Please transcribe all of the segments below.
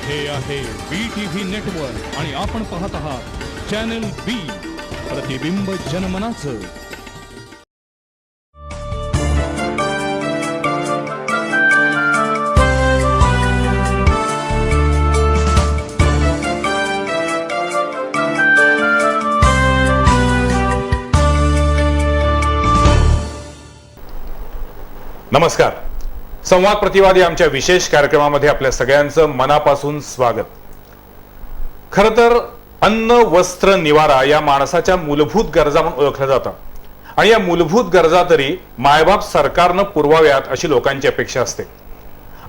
हे आहे BTV network आणि आपण पाहत आहात चॅनल बी, प्रतिबिंब जनमनाचं. नमस्कार. संवाद प्रतिवाद या आमच्या विशेष कार्यक्रमामध्ये आपल्या सगळ्यांचं मनापासून स्वागत. खरं तर अन्न, वस्त्र, निवारा या माणसाच्या मूलभूत गरजा म्हणून ओळखल्या जातात आणि या मूलभूत गरजा तरी मायबाप सरकारनं पुरवाव्यात अशी लोकांची अपेक्षा असते.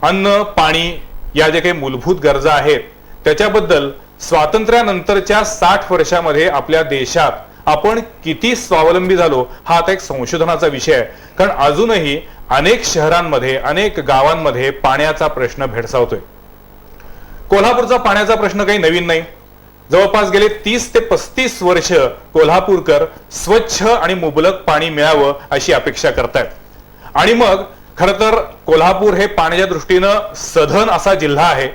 अन्न, पाणी या जे काही मूलभूत गरजा आहेत त्याच्याबद्दल स्वातंत्र्यानंतरच्या 60 वर्षामध्ये आपल्या देशात आपण किती स्वावलंबी झालो हा आता एक संशोधनाचा विषय आहे. कारण अजूनही अनेक शहरांमध्ये, अनेक गावांमध्ये पाण्याचा प्रश्न भेडसावतोय. कोल्हापूरचा पाण्याचा प्रश्न काही नवीन नाही. जवळपास गेले 30 ते 35 वर्ष कोल्हापूरकर स्वच्छ आणि मुबलक पाणी मिळावं अशी अपेक्षा करतायत. आणि मग खरं तर कोल्हापूर हे पाण्याच्या दृष्टीनं सधन असा जिल्हा आहे.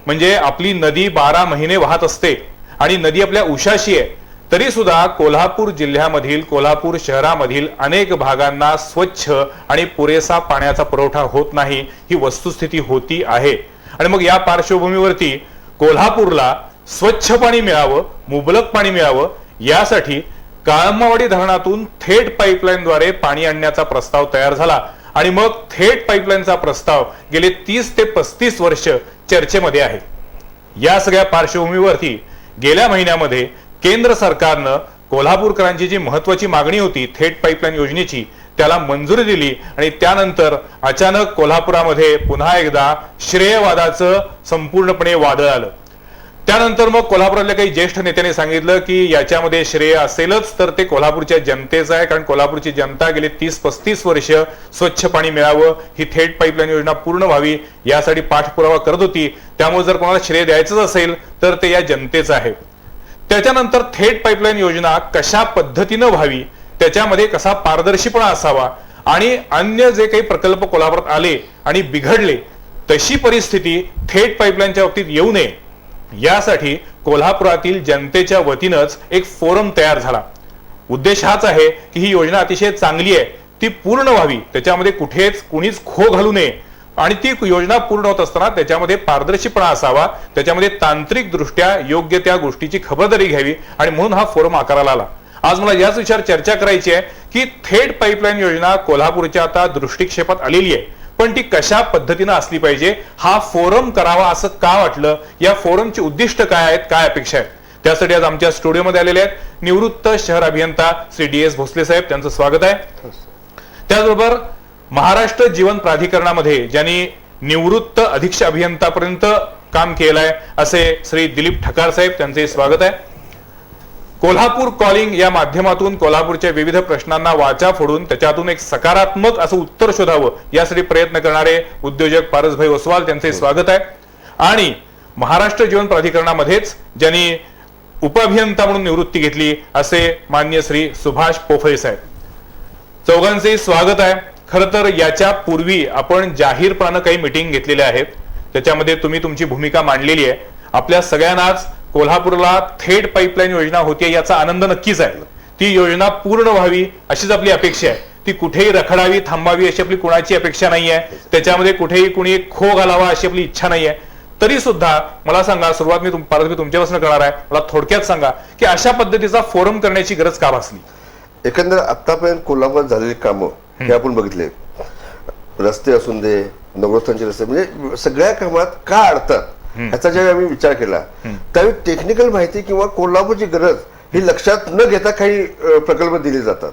म्हणजे आपली नदी 12 महिने वाहत असते आणि नदी आपल्या उशाशी आहे. तरी सुद्धा कोल्हापूर जिल्ह्यामधील, कोल्हापूर शहरामधील अनेक भागांना स्वच्छ आणि पुरेसा पाण्याचा पुरवठा होत नाही ही वस्तुस्थिती होती आहे. आणि मग या पार्श्वभूमीवरती कोल्हापूरला स्वच्छ पाणी मिळावं, मुबलक पाणी मिळावं यासाठी काळंबावाडी धरणातून थेट पाईपलाईनद्वारे पाणी आणण्याचा प्रस्ताव तयार झाला. आणि मग थेट पाईपलाईनचा प्रस्ताव गेले 30 ते 35 वर्ष चर्चेमध्ये आहे. या सगळ्या पार्श्वभूमीवरती गेल्या महिन्यामध्ये केंद्र सरकारनं कोल्हापूरकरांची जी महत्वाची मागणी होती थेट पाईपलाईन योजनेची त्याला मंजुरी दिली. आणि त्यानंतर अचानक कोल्हापुरामध्ये पुन्हा एकदा श्रेयवादाचं संपूर्णपणे वादळ आलं. त्यानंतर मग कोल्हापुरातल्या काही ज्येष्ठ नेत्यांनी सांगितलं की याच्यामध्ये श्रेय असेलच तर ते कोल्हापूरच्या जनतेचं आहे. कारण कोल्हापूरची जनता गेली 30-35 वर्ष स्वच्छ पाणी मिळावं, ही थेट पाईपलाईन योजना पूर्ण व्हावी यासाठी पाठपुरावा करत होती. त्यामुळे जर कोणाला श्रेय द्यायचंच असेल तर ते या जनतेचं आहे. त्याच्यानंतर थेट पाईपलाईन योजना कशा पद्धतीनं व्हावी, त्याच्यामध्ये कसा पारदर्शीपणा असावा आणि अन्य जे काही प्रकल्प कोल्हापुरात आले आणि बिघडले तशी परिस्थिती थेट पाईपलाईनच्या बाबतीत येऊ नये यासाठी कोल्हापुरातील जनतेच्या वतीनंच एक फोरम तयार झाला. उद्देश हाच आहे की ही योजना अतिशय चांगली आहे, ती पूर्ण व्हावी, त्याच्यामध्ये कुणीच खो घालू नये आणि ती योजना पूर्ण होत असताना त्याच्यामध्ये पारदर्शीपणा असावा, त्याच्यामध्ये तांत्रिक दृष्ट्या योग्य त्या गोष्टीची खबरदारी घ्यावी. आणि म्हणून हा फोरम आकाराला आला. आज मला याच विचार चर्चा करायची आहे की थेट पाईपलाईन योजना कोल्हापूरच्या आता दृष्टिक्षेपात आलेली आहे, पण ती कशा पद्धतीनं असली पाहिजे, हा फोरम करावा असं का वाटलं, या फोरमची उद्दिष्ट काय आहेत, काय अपेक्षा आहेत, त्यासाठी आज आमच्या स्टुडिओमध्ये आलेले आहेत निवृत्त शहर अभियंता श्री DS भोसले साहेब. त्यांचं स्वागत आहे. त्याचबरोबर महाराष्ट्र जीवन प्राधिकरणामध्ये ज्यांनी निवृत्त अधीक्षक अभियंतापर्यंत काम केलंय असे श्री दिलीप ठकार साहेब, त्यांचे स्वागत आहे. कोल्हापूर कॉलिंग या माध्यमातून कोल्हापूरच्या विविध प्रश्नांना वाचा फोडून त्याच्यातून एक सकारात्मक असं उत्तर शोधावं यासाठी प्रयत्न करणारे उद्योजक पारसभाई ओसवाल, त्यांचे स्वागत आहे. आणि महाराष्ट्र जीवन प्राधिकरणामध्येच ज्यांनी उपअभियंता म्हणून निवृत्ती घेतली असे मान्य श्री सुभाष पोफळे साहेब, चौघांचे स्वागत आहे. खरं तर याच्या पूर्वी आपण जाहीरपणानं काही मीटिंग घेतलेल्या आहेत, त्याच्यामध्ये तुम्ही तुमची भूमिका मांडलेली आहे. आपल्या सगळ्यांनाच कोल्हापूरला थेट पाईपलाईन योजना होती याचा आनंद नक्कीच आहे. ती योजना पूर्ण व्हावी अशीच आपली अपेक्षा आहे. ती कुठेही रखडावी, थांबावी अशी आपली कुणाची अपेक्षा नाही आहे. त्याच्यामध्ये कुठेही कुणी खो घालावा अशी आपली इच्छा नाही आहे. तरी सुद्धा मला सांगा, सुरुवात मी तुमच्यापासून करणार आहे, मला थोडक्यात सांगा की अशा पद्धतीचा फोरम करण्याची गरज का भासली? एकंदर आतापर्यंत कोल्हापुरात झालेली कामं हे आपण बघितले, रस्ते असून दे, नगरस्थानचे रस्ते, म्हणजे सगळ्या कामात का अडतात ह्याचा ज्यावेळी आम्ही विचार केला त्यावेळी टेक्निकल माहिती किंवा कोल्हापूरची गरज ही लक्षात न घेता काही प्रकल्प दिले जातात.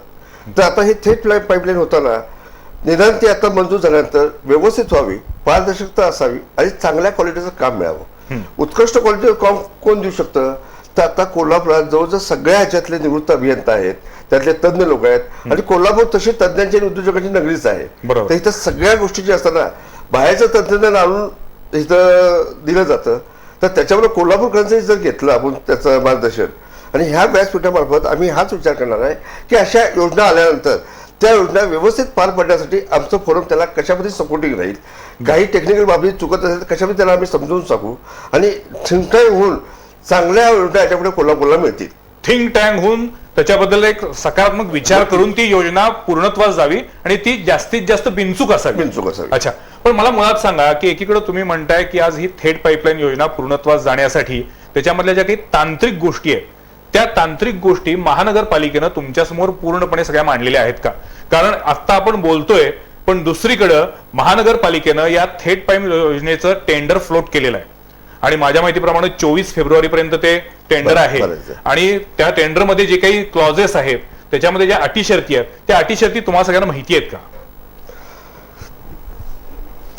तर आता हे थेट पाईपलाईन होताना निदान ते आता मंजूर झाल्यानंतर व्यवस्थित व्हावी, पारदर्शकता असावी आणि चांगल्या क्वालिटीचं काम मिळावं. उत्कृष्ट क्वालिटीचं काम कोण देऊ शकतं? तर आता कोल्हापुरात जवळजवळ सगळ्या ह्याच्यातले निवृत्त अभियंता आहेत, त्यातले तज्ञ लोक आहेत आणि कोल्हापूर तशी तज्ञांची आणि उद्योजकांची नगरीच आहे. तर इथं सगळ्या गोष्टी ज्या असताना बाहेरचं तंत्रज्ञान आणून इथं दिलं जातं, तर त्याच्यामुळे कोल्हापूरकरांचं जर घेतलं आपण त्याचं मार्गदर्शन आणि ह्या व्यासपीठामार्फत आम्ही हाच विचार करणार आहे की अशा योजना आल्यानंतर त्या योजना व्यवस्थित पार पडण्यासाठी आमचं फोरम त्याला कशामध्ये सपोर्टिंग राहील, काही टेक्निकल बाबतीत चुकत असेल तर कशामध्ये त्याला आम्ही समजून सांगू आणि थिंक टँक होऊन चांगल्या योजना याच्यापुढे कोल्हापूरला मिळतील. थिंक टँक होऊन त्याच्याबद्दल एक सकारात्मक विचार करून ती योजना पूर्णत्वास जावी आणि ती जास्तीत जास्त बिनचूक असावी. अच्छा, पण मला मुळात सांगा की एकीकडे तुम्ही म्हणताय की आज ही थेट पाईपलाईन योजना पूर्णत्वास जाण्यासाठी त्याच्यामधल्या ज्या काही तांत्रिक गोष्टी आहेत त्या तांत्रिक गोष्टी महानगरपालिकेनं तुमच्यासमोर पूर्णपणे सगळ्या मांडलेल्या आहेत का? कारण आता आपण बोलतोय पण दुसरीकडं महानगरपालिकेनं या थेट पाईप योजनेचं टेंडर फ्लोट केलेलं आहे आणि माझ्या माहितीप्रमाणे 24 फेब्रुवारी पर्यंत ते टेंडर आहे आणि त्या टेंडरमध्ये जे काही क्लॉजेस आहेत त्याच्यामध्ये ज्या अटी शर्ती आहेत त्या अटी शर्ती तुम्हाला सगळ्यांना माहिती आहेत का?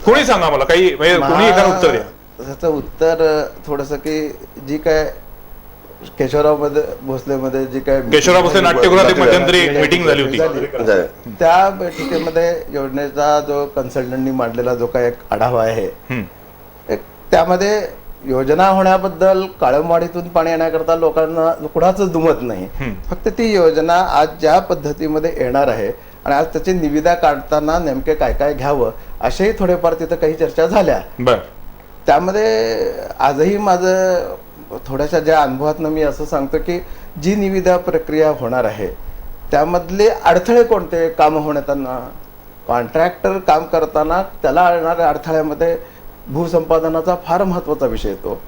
कोणी सांगा मला, काही कोणी एखादं उत्तर द्या. त्याचं उत्तर थोडंसं की जी काय केशवराव भोसलेमध्ये जी काय केशवराव भोसले नाट्यगृहात एक मध्यंतरी एक मीटिंग झाली होती. त्या बैठकीमध्ये योजनेचा जो कन्सल्टंटनी मांडलेला जो काय एक आढावा आहे त्यामध्ये योजना होण्याबद्दल काळमवाडीतून पाणी येण्याकरता लोकांना कुणाच दुमत नाही. फक्त ती योजना आज ज्या पद्धतीमध्ये येणार आहे आणि आज त्याची निविदा काढताना नेमके काय काय घ्यावं असेही थोडेफार तिथं काही चर्चा झाल्या. त्यामध्ये आजही माझं थोड्याशा ज्या अनुभवातनं मी असं सांगतो की जी निविदा प्रक्रिया होणार आहे त्यामधले अडथळे कोणते काम होण्यातना कॉन्ट्रॅक्टर काम करताना त्याला येणाऱ्या अडथळ्यामध्ये भूसंपादनाचा फार महत्वाचा विषय येतो.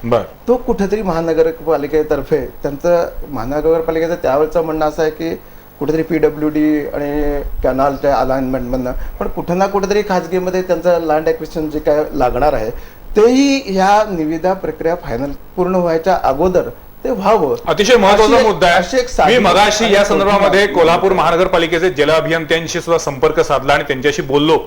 तो कुठेतरी महानगरपालिकेतर्फे त्यांचं महानगरपालिकेचं त्यावेळेचं म्हणणं असं आहे की कुठेतरी PWD आणि कॅनलच्या अलाइनमेंट मधनं पण कुठं ना कुठेतरी खाजगीमध्ये त्यांचं लँड ॲक्विजिशन जे काय लागणार आहे तेही ह्या निविदा प्रक्रिया फायनल पूर्ण व्हायच्या अगोदर ते व्हावं. अतिशय महत्वाचा मुद्दा आहे. मी मगाशी या संदर्भामध्ये कोल्हापूर महानगरपालिकेचे जल अभियंत्यांशी सुद्धा संपर्क साधला आणि त्यांच्याशी बोललो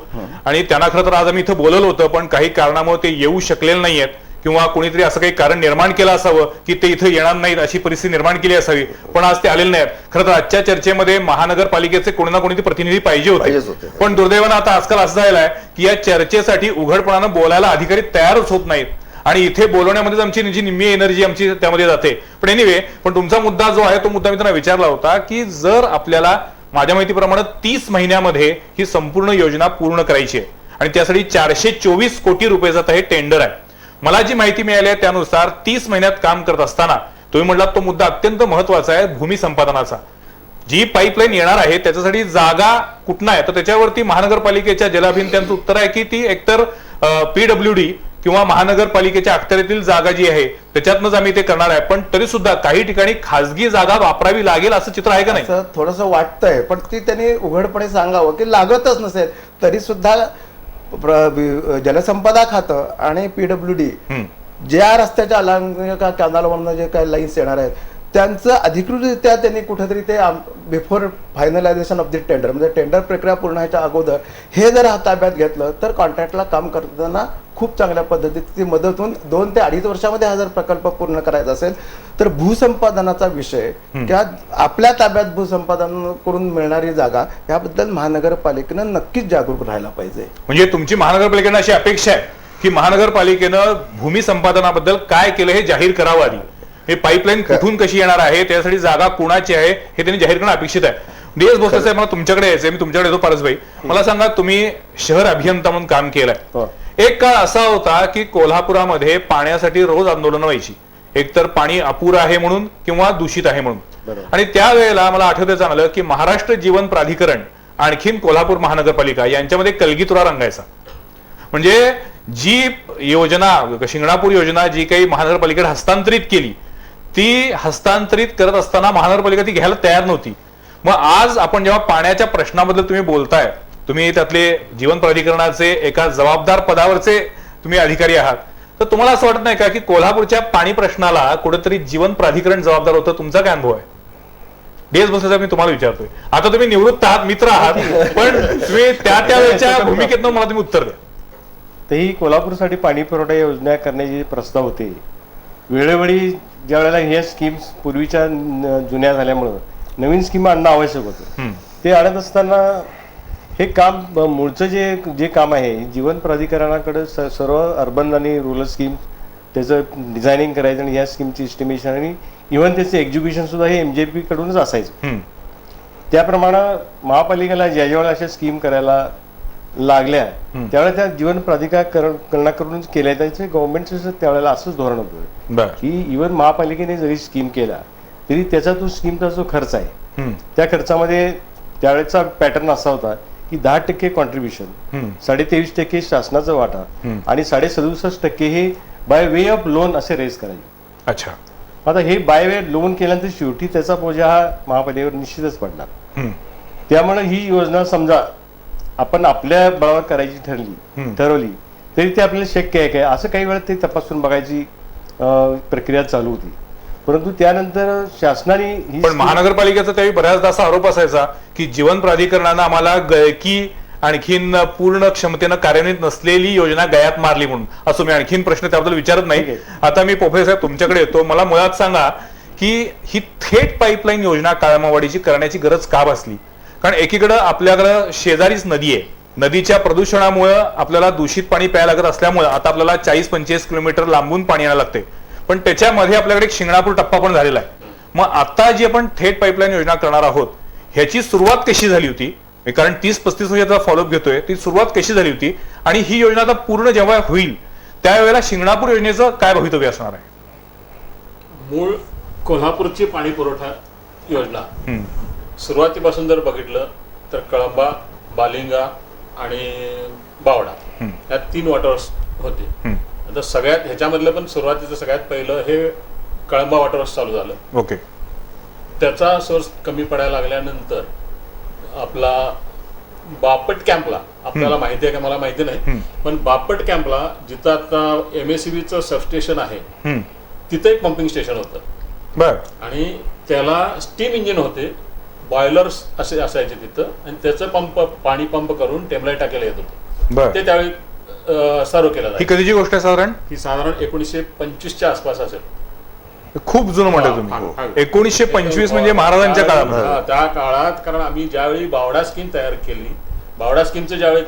आणि त्यांना खरं तर आज आम्ही इथं बोलवलं होतं पण काही कारणामुळे ते येऊ शकलेले नाहीयेत किंवा कोणीतरी असं काही कारण निर्माण केलं असावं की ते इथं येणार नाहीत अशी परिस्थिती निर्माण केली असावी पण आज ते आलेले नाहीत. खरं तर आजच्या चर्चेमध्ये महानगरपालिकेचे कोणी ना कोणी प्रतिनिधी पाहिजे होते पण दुर्दैवानं आता आजकाल असं झालेलं आहे की या चर्चेसाठी उघडपणानं बोलायला अधिकारी तयारच होत नाहीत आणि इथे बोलवण्यामध्येच आमची जी निम्मी एनर्जी आमची त्यामध्ये जाते. पण एनिवे, पण तुमचा मुद्दा जो आहे तो मुद्दा मी त्यांना विचारला होता की जर आपल्याला माझ्या माहितीप्रमाणे 30 महिन्यामध्ये ही संपूर्ण योजना पूर्ण करायची आहे आणि त्यासाठी 424 कोटी रुपयाचं हे टेंडर आहे. मला जी माहिती मिळाली आहे त्यानुसार 30 महिन्यात काम करत असताना तुम्ही म्हटलात तो मुद्दा अत्यंत महत्वाचा आहे भूमी संपादनाचा. जी पाईपलाईन येणार आहे त्याच्यासाठी जागा कुठं आहे तर त्याच्यावरती महानगरपालिकेच्या जलअभियंत्यांचं उत्तर आहे की ती एकतर PWD किंवा महानगरपालिकेच्या अखत्यारीतील जागा जी आहे त्याच्यातनंच आम्ही ते करणार आहे. पण तरी सुद्धा काही ठिकाणी खासगी जागा वापरावी लागेल असं चित्र आहे का नाही? थोडस वाटतंय पण ती त्यांनी उघडपणे सांगावं की लागतच नसेल तरी सुद्धा जलसंपदा खातं आणि PWD ज्या रस्त्याच्या अलंग कॅनलवरनं जे काही लाईन्स येणार आहेत त्यांचं अधिकृतरित्या त्यांनी कुठेतरी ते before finalisation of the tender म्हणजे टेंडर प्रक्रिया पूर्ण व्हायच्या अगोदर हे जर ताब्यात घेतलं तर कॉन्ट्रॅक्टला काम करताना खूप चांगल्या पद्धतीची मदत होऊन 2 ते 2.5 वर्षामध्ये हा जर प्रकल्प पूर्ण करायचा असेल तर भूसंपादनाचा विषय किंवा आपल्या ताब्यात भूसंपादन करून मिळणारी जागा याबद्दल महानगरपालिकेनं नक्कीच जागरूक राहायला पाहिजे. म्हणजे तुमची महानगरपालिकेनं अशी अपेक्षा आहे की महानगरपालिकेनं भूमी संपादनाबद्दल काय केलं हे जाहीर करावं आधी. हे पाईपलाईन कुठून कशी येणार आहे त्यासाठी जागा कुणाची आहे हे त्यांनी जाहीर करणं अपेक्षित आहे. DS भोसले साहेब, मला तुमच्याकडे यायचंय, मी तुमच्याकडे येतो पारसभाई. मला सांगा, तुम्ही शहर अभियंता म्हणून काम केलंय. एक काळ असा होता की कोल्हापुरामध्ये पाण्यासाठी रोज आंदोलनं व्हायची, एकतर पाणी अपुरं आहे म्हणून किंवा दूषित आहे म्हणून. आणि त्यावेळेला मला आठवतं चांगलं की महाराष्ट्र जीवन प्राधिकरण आणखीन कोल्हापूर महानगरपालिका यांच्यामध्ये कलगीतुरा रंगायचा. म्हणजे जी योजना शिंगणापूर योजना जी काही महानगरपालिकेकडे हस्तांतरित केली ती हस्तांतरित करत असताना महानगरपालिका ती घ्यायला तयार नव्हती. मग आज आपण जेव्हा पाण्याच्या प्रश्नाबद्दल तुम्ही बोलताय, तुम्ही त्यातले जीवन प्राधिकरणाचे एका जबाबदार पदावरचे तुम्ही अधिकारी आहात, तर तुम्हाला असं वाटत नाही का की कोल्हापूरच्या पाणी प्रश्नाला कुठेतरी जीवन प्राधिकरण जबाबदार होतं? तुमचा काय अनुभव आहे? DS भोसले साहेब, मी तुम्हाला विचारतोय. आता तुम्ही निवृत्त आहात, मित्र आहात, पण तुम्ही त्या वेळेच्या भूमिकेतनं मला तुम्ही उत्तर द्या. तेही कोल्हापूरसाठी पाणी पुरवठा योजना करण्याचे प्रस्ताव होते. वेळोवेळी ज्या वेळेला हे स्कीम्स पूर्वीच्या जुन्या झाल्यामुळं नवीन स्कीम आणणं आवश्यक होतं. ते आणत असताना हे काम मूळचं जे काम आहे जीवन प्राधिकरणाकडे सर्व अर्बन आणि रुरल स्कीम त्याचं डिझायनिंग करायचं आणि ह्या स्कीमची एस्टिमेशन आणि इव्हन त्याचं एक्झिक्युशन सुद्धा हे MJP कडूनच असायचं. त्याप्रमाणे महापालिकेला ज्या ज्यावेळेला अशा स्कीम करायला लागल्या त्यावेळेला त्या जीवन प्राधिकरण करून केल्या त्याचे गव्हर्नमेंटचं त्यावेळेला असंच धोरण होतं बर की इव्हन महापालिकेने जरी स्कीम केला तरी त्याचा तो स्कीमचा जो खर्च आहे त्या खर्चामध्ये त्यावेळेचा पॅटर्न असा होता की 10% कॉन्ट्रीब्युशन 23.5% शासनाचा वाटा आणि 67.5% हे बाय वे ऑफ लोन असे रेज करायचे. अच्छा. आता हे बाय वे लोन केल्यानंतर शेवटी त्याचा बोजा हा महापालिकेवर निश्चितच पडणार. त्यामुळे ही योजना समजा आपण आपल्या बळावर करायची ठरवली तरी ते आपल्याला शक्य आहे काय असं काही वेळा ते तपासून बघायची प्रक्रिया चालू होती. परंतु त्यानंतर शासनाने ही पण महानगरपालिकेचा त्यावेळी बऱ्याचदा असा आरोप असायचा की जीवन प्राधिकरणानं आम्हाला गयकी आणखीन पूर्ण क्षमतेनं कार्यान्वित नसलेली योजना गयात मारली म्हणून. असं मी आणखीन प्रश्न त्याबद्दल विचारत नाही. आता मी पोफळे साहेब तुमच्याकडे येतो. मला मुळात सांगा की ही थेट पाईपलाईन योजना काळमावाडीची करण्याची गरज का भासली? कारण एकीकडं आपल्याकडं शेजारीच नदी आहे. नदीच्या प्रदूषणामुळे आपल्याला दूषित पाणी प्यायला लागत असल्यामुळे आता आपल्याला 40-45 किलोमीटर लांबून पाणी यायला लागते. पण त्याच्यामध्ये आपल्याकडे एक शिंगणापूर टप्पा पण झालेला आहे. मग आता जी आपण थेट पाईपलाईन योजना करणार आहोत ह्याची सुरुवात कशी झाली होती? कारण 30-35 वर्षाचा फॉलोअप घेतोय, ती सुरुवात कशी झाली होती आणि ही योजना आता पूर्ण जेव्हा होईल त्यावेळेला शिंगणापूर योजनेचं काय भवितव्य असणार आहे? मूळ कोल्हापूरची पाणी पुरवठा योजना सुरुवातीपासून जर बघितलं तर कळंबा, बालिंगा आणि बावडा या 3 वॉटर्स होते. आता सगळ्यात ह्याच्यामधलं पण सुरुवातीचं सगळ्यात पहिलं हे कळंबा वॉटर्स चालू झालं. ओके. त्याचा सोर्स कमी पडायला लागल्यानंतर आपला बापट कॅम्पला, आपल्याला माहिती आहे का मला माहिती नाही, पण बापट कॅम्पला जिथं आता MACBचं सबस्टेशन आहे तिथं एक पंपिंग स्टेशन होतं. बर. आणि त्याला स्टीम इंजिन होते, बॉयलर्स असे असायचे तिथं आणि त्याचं पाणी पंप करून टेमलाई टाकायला येत होते. बर. ते त्यावेळी सर्व केलं ही जायचं. कधीची गोष्ट आहे साधारण? ही साधारण 1925च्या आसपास असेल. खूप जुनं म्हणतो तुम्ही. 1925 म्हणजे महाराजांच्या काळामध्ये. त्या काळात, कारण आम्ही ज्यावेळी बावडा स्कीम तयार केली, बावडा स्कीमचं ज्यावेळी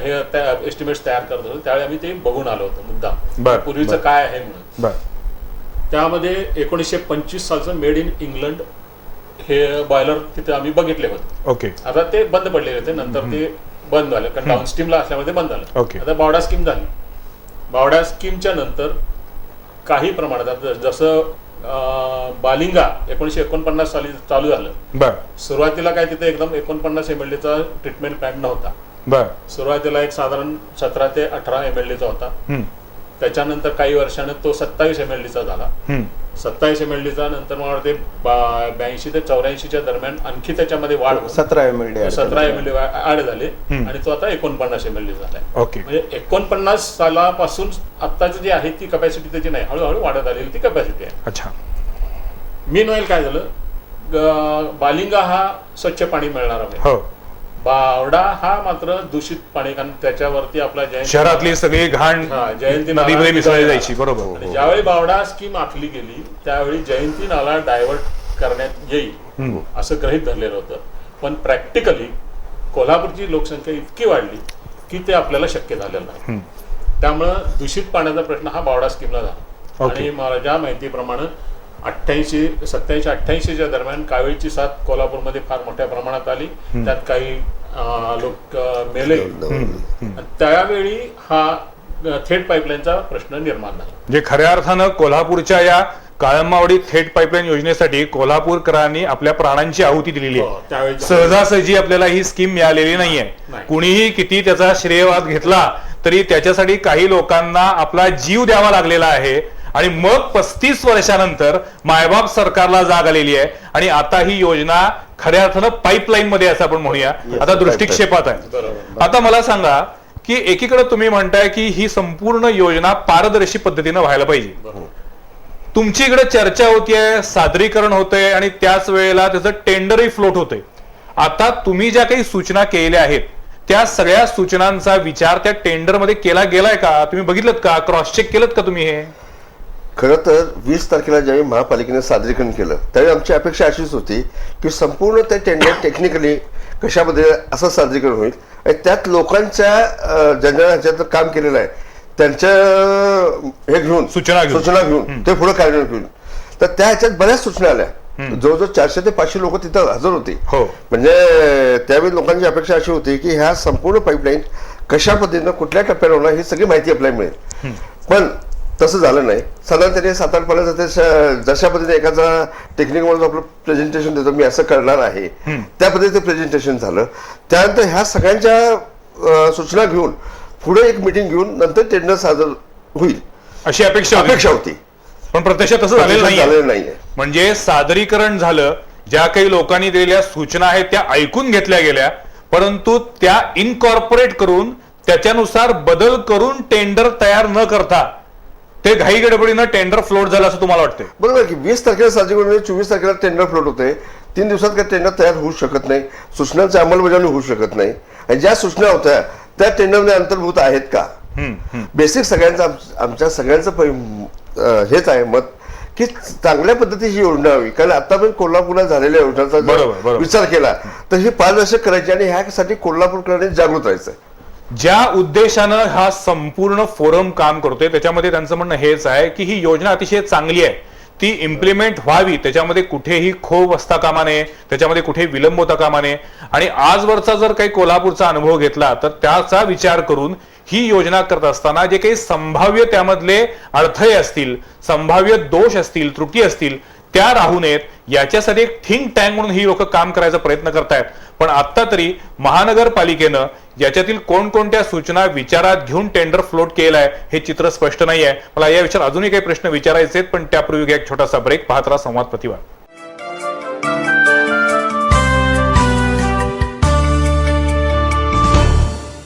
हे एस्टिमेट्स तयार करत होतो त्यावेळी आम्ही ते बघून आलो होतो मुद्दा पूर्वीचं काय आहे म्हणून. त्यामध्ये 1925 सालचं मेड इन इंग्लंड हे बॉयलर तिथे आम्ही बघितले होते. ओके. आता ते बंद पडलेले होते, नंतर ते बंद झालं कारण डाऊन स्टीमला असल्यामुळे बंद झालं. ओके. आता बावडा स्कीम झाली. बावडा स्कीमच्या नंतर काही प्रमाणात जसं बालिंगा 1949 साली चालू झालं. बर. सुरुवातीला काय तिथे एकदम 49 MLDचा ट्रीटमेंट प्लॅन्ट नव्हता. बर. सुरुवातीला एक साधारण 17 ते 18 MLDचा होता. त्याच्यानंतर काही वर्षानं तो 27 MLDचा झाला. 27 MLDचा नंतर मला वाटते 82 ते 84च्या दरम्यान आणखी त्याच्यामध्ये वाढ 17 MLD 17 MLD ऍड झाले आणि तो आता 49 MLD झालाय. ओके. म्हणजे 49 सालापासून आत्ताची जी आहे ती कपॅसिटी त्याची नाही, हळूहळू वाढत आलेली ती कपॅसिटी आहे. अच्छा. मीन ऑइल काय झालं, बालिंगा हा स्वच्छ पाणी मिळणार आहे. हो. बावडा हा मात्र दूषित पाणी, कारण त्याच्यावरती आपला शहरातली सगळी घाण जयंती नदीमध्ये मिसळली जायची. बरोबर. ज्यावेळी बावडा स्कीम आखली गेली त्यावेळी जयंती नाला डायव्हर्ट करण्यात येईल असं गृहीत धरलेलं होतं. पण प्रॅक्टिकली कोल्हापूरची लोकसंख्या इतकी वाढली की ते आपल्याला शक्य झालेलं नाही. त्यामुळं दूषित पाण्याचा प्रश्न हा बावडा स्कीमला झाला. आणि माझ्या माहितीप्रमाणे 87-88च्या दरम्यान कावेरीची साथ कोल्हापूरमध्ये फार मोठ्या प्रमाणात आली. त्यात काही लोक मेले. त्यावेळी हा थेट पाईपलाईनचा प्रश्न निर्माण झाला. म्हणजे खऱ्या अर्थानं कोल्हापूरच्या या काळंबावाडी थेट पाईपलाईन योजनेसाठी कोल्हापूरकरांनी आपल्या प्राणांची आहुती दिलेली आहे. सहजासहजी आपल्याला ही स्कीम मिळालेली नाहीये. कुणीही किती त्याचा श्रेयवाद घेतला तरी त्याच्यासाठी काही लोकांना आपला जीव द्यावा लागलेला आहे. आणि मग 35 वर्षानंतर मायबाप सरकारला जाग आलेली आहे आणि आता ही योजना खऱ्या अर्थानं पाईपलाईन मध्ये असं आपण म्हणूया आता दृष्टिक्षेपात आहे. आता मला सांगा की एकीकडे तुम्ही म्हणताय की ही संपूर्ण योजना पारदर्शी पद्धतीनं व्हायला पाहिजे. तुमची इकडे चर्चा होतीये, सादरीकरण होतंय आणि त्याच वेळेला त्याचं टेंडरही फ्लोट होतंय. आता तुम्ही ज्या काही सूचना केलेल्या आहेत त्या सगळ्या सूचनांचा विचार त्या टेंडरमध्ये केला गेलाय का? तुम्ही बघितलं का? क्रॉस चेक केलं का तुम्ही? हे खरं तर 20 तारखेला ज्यावेळी महापालिकेने सादरीकरण केलं त्यावेळी आमची अपेक्षा अशीच होती की संपूर्ण ते टेंडर टेक्निकली कशामध्ये असं सादरीकरण होईल आणि त्यात लोकांच्या ज्यांच्या ह्याच्यात काम केलेलं आहे त्यांच्या हे घेऊन सूचना घेऊन ते पुढे कार्यान्वित होईल. तर त्या ह्याच्यात बऱ्याच सूचना आल्या जवळजवळ 400 ते 500 लोक तिथं हजर होते. हो. म्हणजे त्यावेळी लोकांची अपेक्षा अशी होती की ह्या संपूर्ण पाईपलाईन कशा पद्धतीनं कुठल्या टप्प्यावर होणार ही सगळी माहिती आपल्याला मिळेल. पण तसं झालं नाही. साधारणपणे 7-8 पाण्यात जशा पद्धतीने एखादा टेक्निकल म्हणून आपलं प्रेझेंटेशन देतो मी असं करणार आहे त्या पद्धतीचं प्रेझेंटेशन झालं. त्यानंतर ह्या सगळ्यांच्या सूचना घेऊन पुढे एक मिटिंग घेऊन नंतर टेंडर सादर होईल अशी अपेक्षा होती. पण प्रत्यक्षात तसं झालेलं झालेलं नाहीये. नाहीये. म्हणजे सादरीकरण झालं, ज्या काही लोकांनी दिलेल्या सूचना आहेत त्या ऐकून घेतल्या गेल्या, परंतु त्या इनकॉर्पोरेट करून त्याच्यानुसार बदल करून टेंडर तयार न करता ते घाई गडबडीनं टेंडर फ्लोट झालं असं तुम्हाला वाटतंय? बरोबर की 20 तारखेला साजरी 24 तारखेला टेंडर फ्लोट होते. 3 दिवसात काही टेंडर तयार होऊ शकत नाही. सूचनांची अंमलबजावणी होऊ शकत नाही. आणि ज्या सूचना होत्या त्या टेंडरमध्ये अंतर्भूत आहेत का? बेसिक सगळ्यांचं आमच्या सगळ्यांचं हेच आहे मत की चांगल्या पद्धतीची ही योजना हवी. कारण आतापर्यंत कोल्हापूरला झालेल्या योजनांचा बरोबर. विचार केला तर ही पारदर्शक करायची आणि ह्यासाठी कोल्हापूरकडे जागृत राहायचं. ज्या उद्देशानं हा संपूर्ण फोरम काम करतोय त्याच्यामध्ये त्यांचं म्हणणं हेच आहे की ही योजना अतिशय चांगली आहे, ती इम्प्लिमेंट व्हावी, त्याच्यामध्ये कुठेही खो असता कामा नये, त्याच्यामध्ये कुठे विलंब होता कामा नये. आणि आजवरचा जर काही कोल्हापूरचा अनुभव घेतला तर त्याचा विचार करून ही योजना करत असताना जे काही संभाव्य त्यामधले अडथळे असतील, संभाव्य दोष असतील, त्रुटी असतील त्या राहू नयेत याच्यासाठी एक थिंक टँक म्हणून ही लोक काम करायचा प्रयत्न करतायत. पण आता तरी महानगरपालिकेनं याच्यातील कोणकोणत्या सूचना विचारात घेऊन टेंडर फ्लोट केलाय हे चित्र स्पष्ट नाही आहे. मला या विचार अजूनही काही प्रश्न विचारायचे आहेत, पण त्यापूर्वी एक छोटासा ब्रेक. पाहत राहा संवाद प्रतिवाद.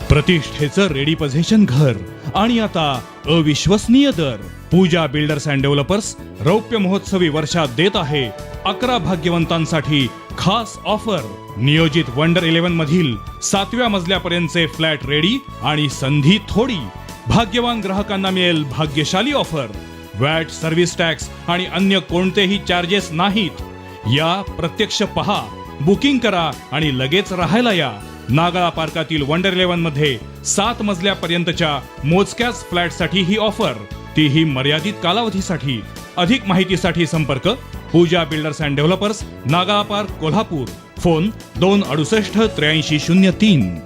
प्रतिष्ठेचं रेडी पोझिशन घर आणि आता अविश्वसनीय दर. पूजा बिल्डर्स अँड डेव्हलपर्स रौप्य महोत्सवी वर्षात देत आहे 11 भाग्यवंतांसाठी खास ऑफर. नियोजित वंडर 11 मधील 7व्या मजल्यापर्यंतचे फ्लॅट रेडी आणि संधी थोडी. भाग्यवान ग्राहकांना मिळेल भाग्यशाली ऑफर. वॅट, सर्व्हिस टॅक्स आणि अन्य कोणतेही चार्जेस नाहीत. या, प्रत्यक्ष पहा, बुकिंग करा आणि लगेच राहायला या. नागाळा पार्कातील वंडर 11 मध्ये 7 मजल्यापर्यंतच्या मोजक्याच फ्लॅटसाठी ही ऑफर, तीही मर्यादित कालावधीसाठी. अधिक माहितीसाठी संपर्क Pooja builders and developers, Nagala park, Kolhapur. Phone 268-8303.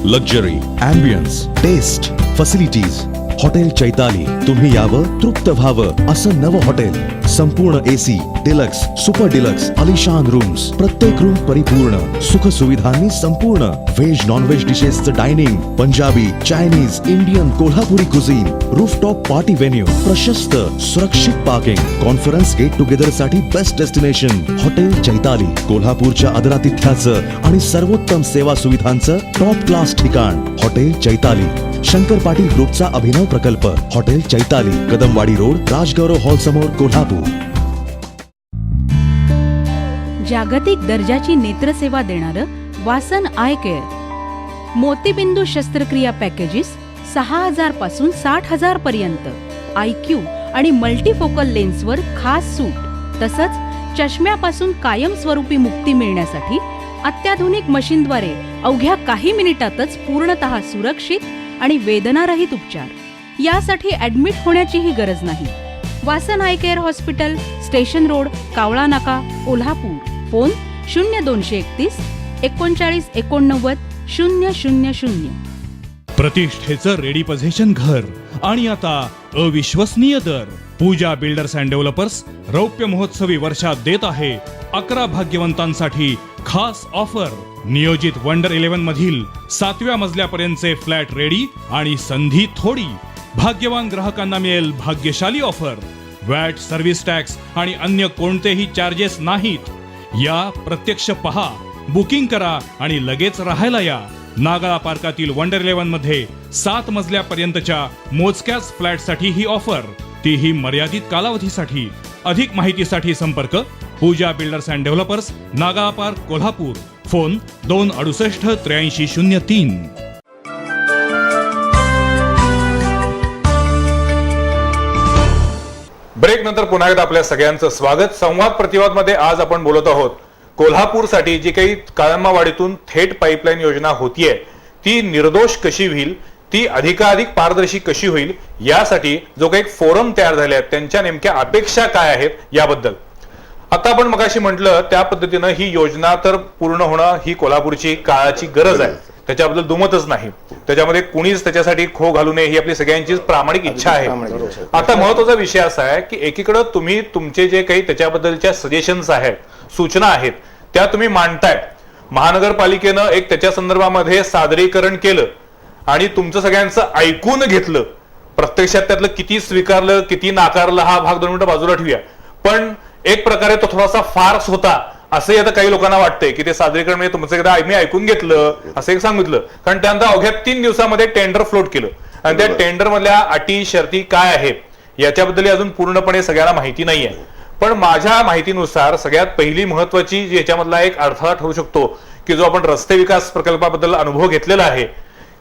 Luxury, ambience, taste, facilities. Hotel Chaitali. तुम्ही यावं, तृप्त व्हावं असं नवं हॉटेल. संपूर्ण एसी, डिलक्स, सुपर डिलक्स, अलिशान रूम्स. प्रत्येक रूम परिपूर्ण सुख सुविधांनी संपूर्ण. व्हेज नॉन व्हेज डिशेसचं dining, Punjabi, Chinese, Indian, Kolhapuri cuisine. Rooftop party venue, प्रशस्त सुरक्षित पार्किंग. कॉन्फरन्स गेट टुगेदर साठी बेस्ट डेस्टिनेशन हॉटेल चैताली. कोल्हापूरच्या आदरातिथ्याचं आणि सर्वोत्तम सेवा सुविधांचं टॉप क्लास ठिकाण हॉटेल चैताली. शंकर पाटील ग्रुपचा अभिनव प्रकल्प hotel Chaitali, Kadamwadi road, Rajgaurav hall समोर, कोल्हापूर. जागतिक दर्जाची नेत्रसेवा देणारं वासन आय केअर. मोतीबिंदू शस्त्रक्रिया पॅकेजेस 6,000 पासून 60,000 पर्यंत. IQ आणि मल्टीफोकल लेन्सवर खास सूट. तसंच चष्म्यापासून कायमस्वरूपी मुक्ती मिळण्यासाठी अत्याधुनिक मशीनद्वारे अवघ्या काही मिनिटातच पूर्णतः सुरक्षित आणि वेदनारहित उपचार. यासाठी ऍडमिट होण्याचीही गरज नाही. वासन I care hospital, station road, कावळा नाका, कोल्हापूर. फोन 0239-3989-000. प्रतिष्ठेचं रेडी पोझिशन घर आणि आता अविश्वसनीय दर. पूजा बिल्डर्स अँड डेव्हलपर्स रौप्य महोत्सवी वर्षात देत आहे 11 भाग्यवंतांसाठी खास ऑफर. नियोजित वंडर 11 मधील 7व्या मजल्यापर्यंतचे फ्लॅट रेडी आणि संधी थोडी. भाग्यवान ग्राहकांना मिळेल भाग्यशाली ऑफर. वॅट, सर्व्हिस टॅक्स आणि अन्य कोणतेही चार्जेस नाहीत. या, प्रत्यक्ष पहा, बुकिंग करा आणि लगेच राहायला या. नागाळा पार्कातील वंडर 11 मध्ये 7 मजल्यापर्यंतच्या मोजक्याच फ्लॅटसाठी ही ऑफर, तीही मर्यादित कालावधीसाठी. अधिक माहितीसाठी संपर्क Pooja builders and developers, Nagala park, Kolhapur. Phone 268-8303. Break नंतर पुन्हा एकदा आपल्या सगळ्यांचं स्वागत. संवाद प्रतिवाद मध्ये आज आपण बोलत आहोत कोल्हापूरसाठी जी काही काळंबावाडीतून थेट पाईपलाईन योजना होतीये ती निर्दोष कशी होईल, ती अधिकाधिक पारदर्शी कशी होईल, यासाठी जो काही फोरम तयार झाले आहेत त्यांच्या नेमक्या अपेक्षा काय आहेत याबद्दल. आता आपण मगाशी म्हटलं त्या पद्धतीनं ही योजना तर पूर्ण होणं ही कोल्हापूरची काळाची गरज आहे, त्याच्याबद्दल दुमतच नाही. त्याच्यामध्ये कुणीच त्याच्यासाठी खो घालू नये ही आपली सगळ्यांचीच प्रामाणिक इच्छा आहे. आता महत्वाचा विषय असा आहे की एकीकडे तुम्ही तुमचे जे काही त्याच्याबद्दलच्या सजेशन्स आहेत, सूचना आहेत, त्या तुम्ही मांडताय. महानगरपालिकेनं एक त्याच्या संदर्भामध्ये सादरीकरण केलं आणि तुमचं सगळ्यांचं ऐकून घेतलं. प्रत्यक्षात त्यातलं किती स्वीकारलं किती नाकारलं हा भाग 2 मिनिटं बाजूला ठेवूया, पण एक प्रकारे तो थोडासा फार्स होता असंही आता काही लोकांना वाटतंय की ते सादरीकरण म्हणजे तुमचं एकदा मी ऐकून घेतलं असं एक सांगितलं, कारण त्यानंतर अवघ्या 3 दिवसामध्ये टेंडर फ्लोट केलं आणि त्या टेंडर मधल्या अटी शर्ती काय आहेत याच्याबद्दल अजून पूर्णपणे सगळ्यांना माहिती नाहीये. पण माझ्या माहितीनुसार सगळ्यात पहिली महत्वाची जी याच्यामधला एक अडथळा ठरू शकतो की जो आपण रस्ते विकास प्रकल्पाबद्दल अनुभव घेतलेला आहे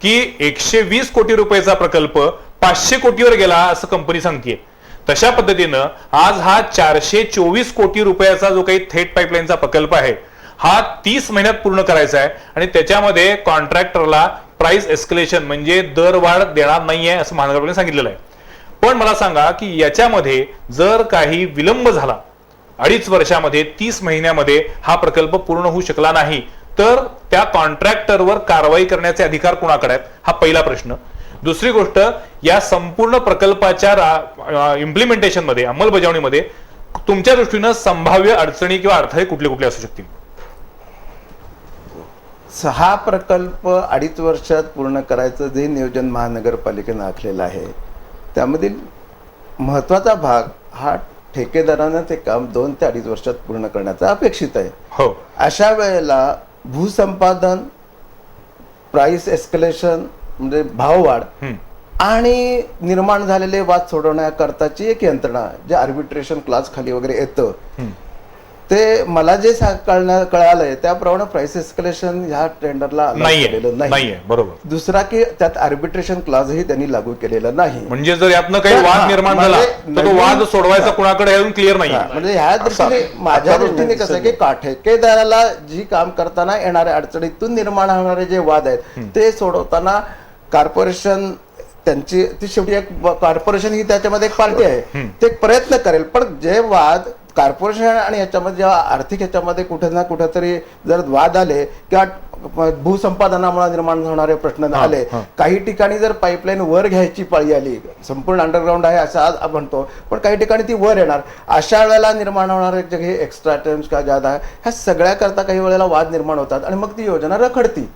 की 120 कोटी रुपयाचा प्रकल्प 500 कोटीवर गेला असं कंपनी सांगते. तशा पद्धतीनं आज हा 424 कोटी रुपयाचा जो काही थेट पाईपलाईनचा प्रकल्प आहे हा 30 महिन्यात पूर्ण करायचा आहे आणि त्याच्यामध्ये कॉन्ट्रॅक्टरला प्राइस एस्केलेशन म्हणजे दरवाढ देणार नाहीये असं महानगरपालिकेने सांगितलेलं आहे. पण मला सांगा की याच्यामध्ये जर काही विलंब झाला, 2.5 वर्षामध्ये 30 महिन्यामध्ये हा प्रकल्प पूर्ण होऊ शकला नाही तर त्या कॉन्ट्रॅक्टरवर कारवाई करण्याचे अधिकार कुणाकडे आहेत हा पहिला प्रश्न. दुसरी गोष्ट, या संपूर्ण प्रकल्पाच्या इम्प्लिमेंटेशन मध्ये अंमलबजावणीमध्ये तुमच्या दृष्टीनं संभाव्य अडचणी किंवा अडथळे कुठले कुठले असू शकतील? 6 प्रकल्प 2.5 वर्षात पूर्ण करायचं जे नियोजन महानगरपालिकेनं आखलेलं आहे त्यामधील महत्वाचा भाग हा ठेकेदारानं ते काम 2 ते 2.5 वर्षात पूर्ण करण्याचा अपेक्षित आहे. हो, अशा वेळेला भूसंपादन, प्राइस एस्केलेशन म्हणजे भाववाढ आणि निर्माण झालेले वाद सोडवण्याकरताची एक यंत्रणा जे आर्बिट्रेशन क्लास खाली वगैरे येतं ते मला जे कळालंय त्याप्रमाणे प्राइस एस्केलेशन ह्या टेंडरला नाहीये. बरोबर. दुसरा की त्यात आर्बिट्रेशन क्लासही त्यांनी लागू केलेला नाही. म्हणजे जर यातनं काही वाद निर्माण झाला तर तो वाद सोडवायचा कुणाकडे अजून क्लिअर नाही. म्हणजे ह्या दृष्टीने माझ्या दृष्टीने कसं आहे की ठेकेदाराला जी काम करताना येणाऱ्या अडचणीतून निर्माण होणारे जे वाद आहेत ते सोडवताना कॉर्पोरेशन त्यांची ती शेवटी एक कॉर्पोरेशन ही त्याच्यामध्ये एक पार्टी आहे, ते प्रयत्न करेल. पण जे वाद कॉर्पोरेशन आणि याच्यामध्ये जेव्हा आर्थिक ह्याच्यामध्ये कुठे ना कुठेतरी जर वाद आले किंवा भूसंपादनामुळे निर्माण होणारे प्रश्न आले, काही ठिकाणी जर पाईपलाईन वर घ्यायची पाळी आली, संपूर्ण अंडरग्राऊंड आहे असं आज म्हणतो पण काही ठिकाणी ती वर येणार, अशा वेळेला निर्माण होणारे जे हे एक्स्ट्रा टर्म्स किंवा जादा ह्या सगळ्या करता काही वेळेला वाद निर्माण होतात आणि मग ती योजना रखडती.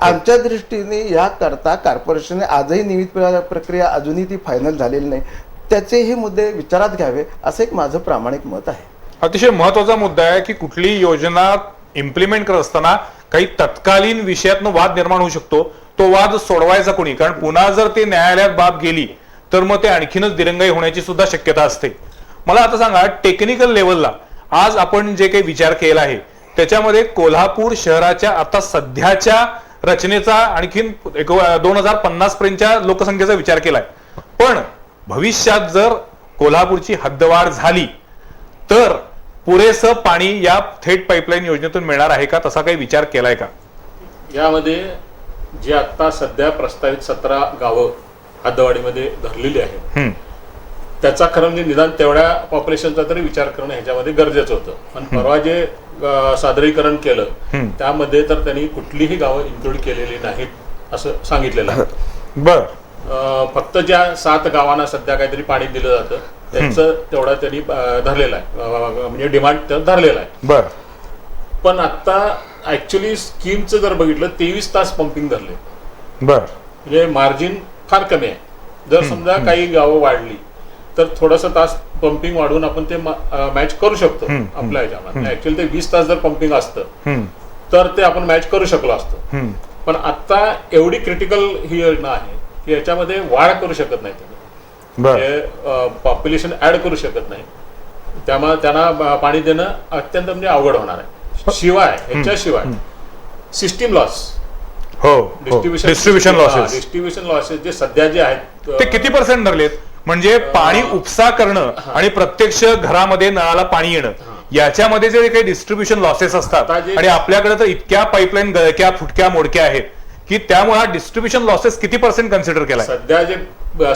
आमच्या दृष्टीने याकरता कॉर्पोरेशनने आजही निविद प्रक्रिया अजूनही ती फायनल झालेली नाही, त्याचेही मुद्दे विचारात घ्यावे असं एक माझं प्रामाणिक मत आहे. अतिशय महत्वाचा मुद्दा आहे की कुठली योजना इम्प्लिमेंट करत असताना काही तत्कालीन विषयातनं वाद निर्माण होऊ शकतो, तो वाद सोडवायचा कोणी, कारण पुन्हा जर ते न्यायालयात बाब गेली तर मग ते आणखीनच दिरंगाई होण्याची सुद्धा शक्यता असते. मला आता सांगा, टेक्निकल लेवलला आज आपण जे काही विचार केला आहे त्याच्यामध्ये कोल्हापूर शहराच्या आता सध्याच्या रचनेचा आणखीन 2050 पर्यंतच्या लोकसंख्येचा विचार केलाय, पण भविष्यात जर कोल्हापूरची हद्दवाढ झाली तर पुरेसं पाणी या थेट पाईपलाईन योजनेतून मिळणार आहे का, तसा काही विचार केलाय का? यामध्ये जे आता सध्या प्रस्तावित 17 गावं हद्दवाढीमध्ये धरलेली आहेत त्याचा खरं म्हणजे निदान तेवढ्या पॉप्युलेशनचा तरी विचार करणं ह्याच्यामध्ये गरजेचं होतं. पण परवा जे सादरीकरण केलं त्यामध्ये तर त्यांनी कुठलीही गावं इन्क्लूड केलेली नाहीत असं सांगितलेलं आहे. बर. फक्त ज्या 7 गावांना सध्या काहीतरी पाणी दिलं जातं त्यांचं तेवढा त्यांनी धरलेला आहे, म्हणजे डिमांड धरलेला आहे. बर. पण आता ऍक्च्युली स्कीमचं जर बघितलं 23 तास पंपिंग धरले. बर. म्हणजे मार्जिन फार कमी आहे. जर समजा काही गावं वाढली तर थोडासा तास पंपिंग वाढवून आपण ते मॅच करू शकतो आपल्या ह्याच्यामध्ये. ऍक्च्युअली ते 20 तास जर पंपिंग असतं तर ते आपण मॅच करू शकलो असतो. पण आता एवढी क्रिटिकल ही योजना आहे की याच्यामध्ये वाढ करू शकत नाही तुम्ही, पॉप्युलेशन ऍड करू शकत नाही, त्यामुळे त्यांना पाणी देणं अत्यंत म्हणजे अवघड होणार आहे. शिवाय ह्याच्याशिवाय सिस्टीम लॉस, डिस्ट्रीब्युशन लॉसेस जे सध्या जे आहेत ते किती % धरलेत? म्हणजे पाणी उपसा करणं आणि प्रत्यक्ष घरामध्ये नळाला पाणी येणं याच्यामध्ये जे काही डिस्ट्रीब्युशन लॉसेस असतात आणि आपल्याकडे तर इतक्या पाईपलाईन गळक्या फुटक्या मोडक्या आहेत की त्यामुळे हा डिस्ट्रीब्युशन लॉसेस किती % कन्सिडर केला? सध्या जे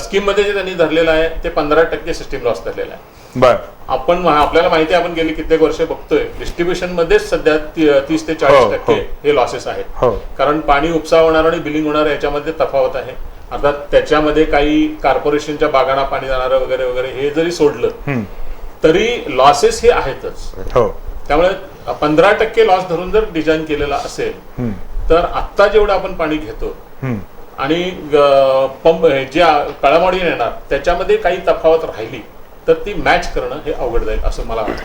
स्कीम मध्ये जे त्यांनी धरलेलं आहे ते 15% सिस्टीम लॉस धरलेला आहे. बर आपल्याला माहिती आहे, आपण गेली कित्येक वर्ष बघतोय डिस्ट्रीब्युशन मध्येच सध्या 30 ते 40% हे लॉसेस आहेत. हो. कारण पाणी उपसा होणार आणि बिलिंग होणार याच्यामध्ये तफावत आहे. आता त्याच्यामध्ये काही कॉर्पोरेशनच्या बागांना पाणी जाणार वगैरे वगैरे हे जरी सोडलं तरी लॉसेस हे आहेतच. हो त्यामुळे 15% लॉस धरून जर डिझाईन केलेला असेल तर आत्ता जेवढं आपण पाणी घेतो आणि पंप जे कळामोडी येणार त्याच्यामध्ये काही तफावत राहिली तर ती मॅच करणं हे अवघड जाईल असं मला वाटतं.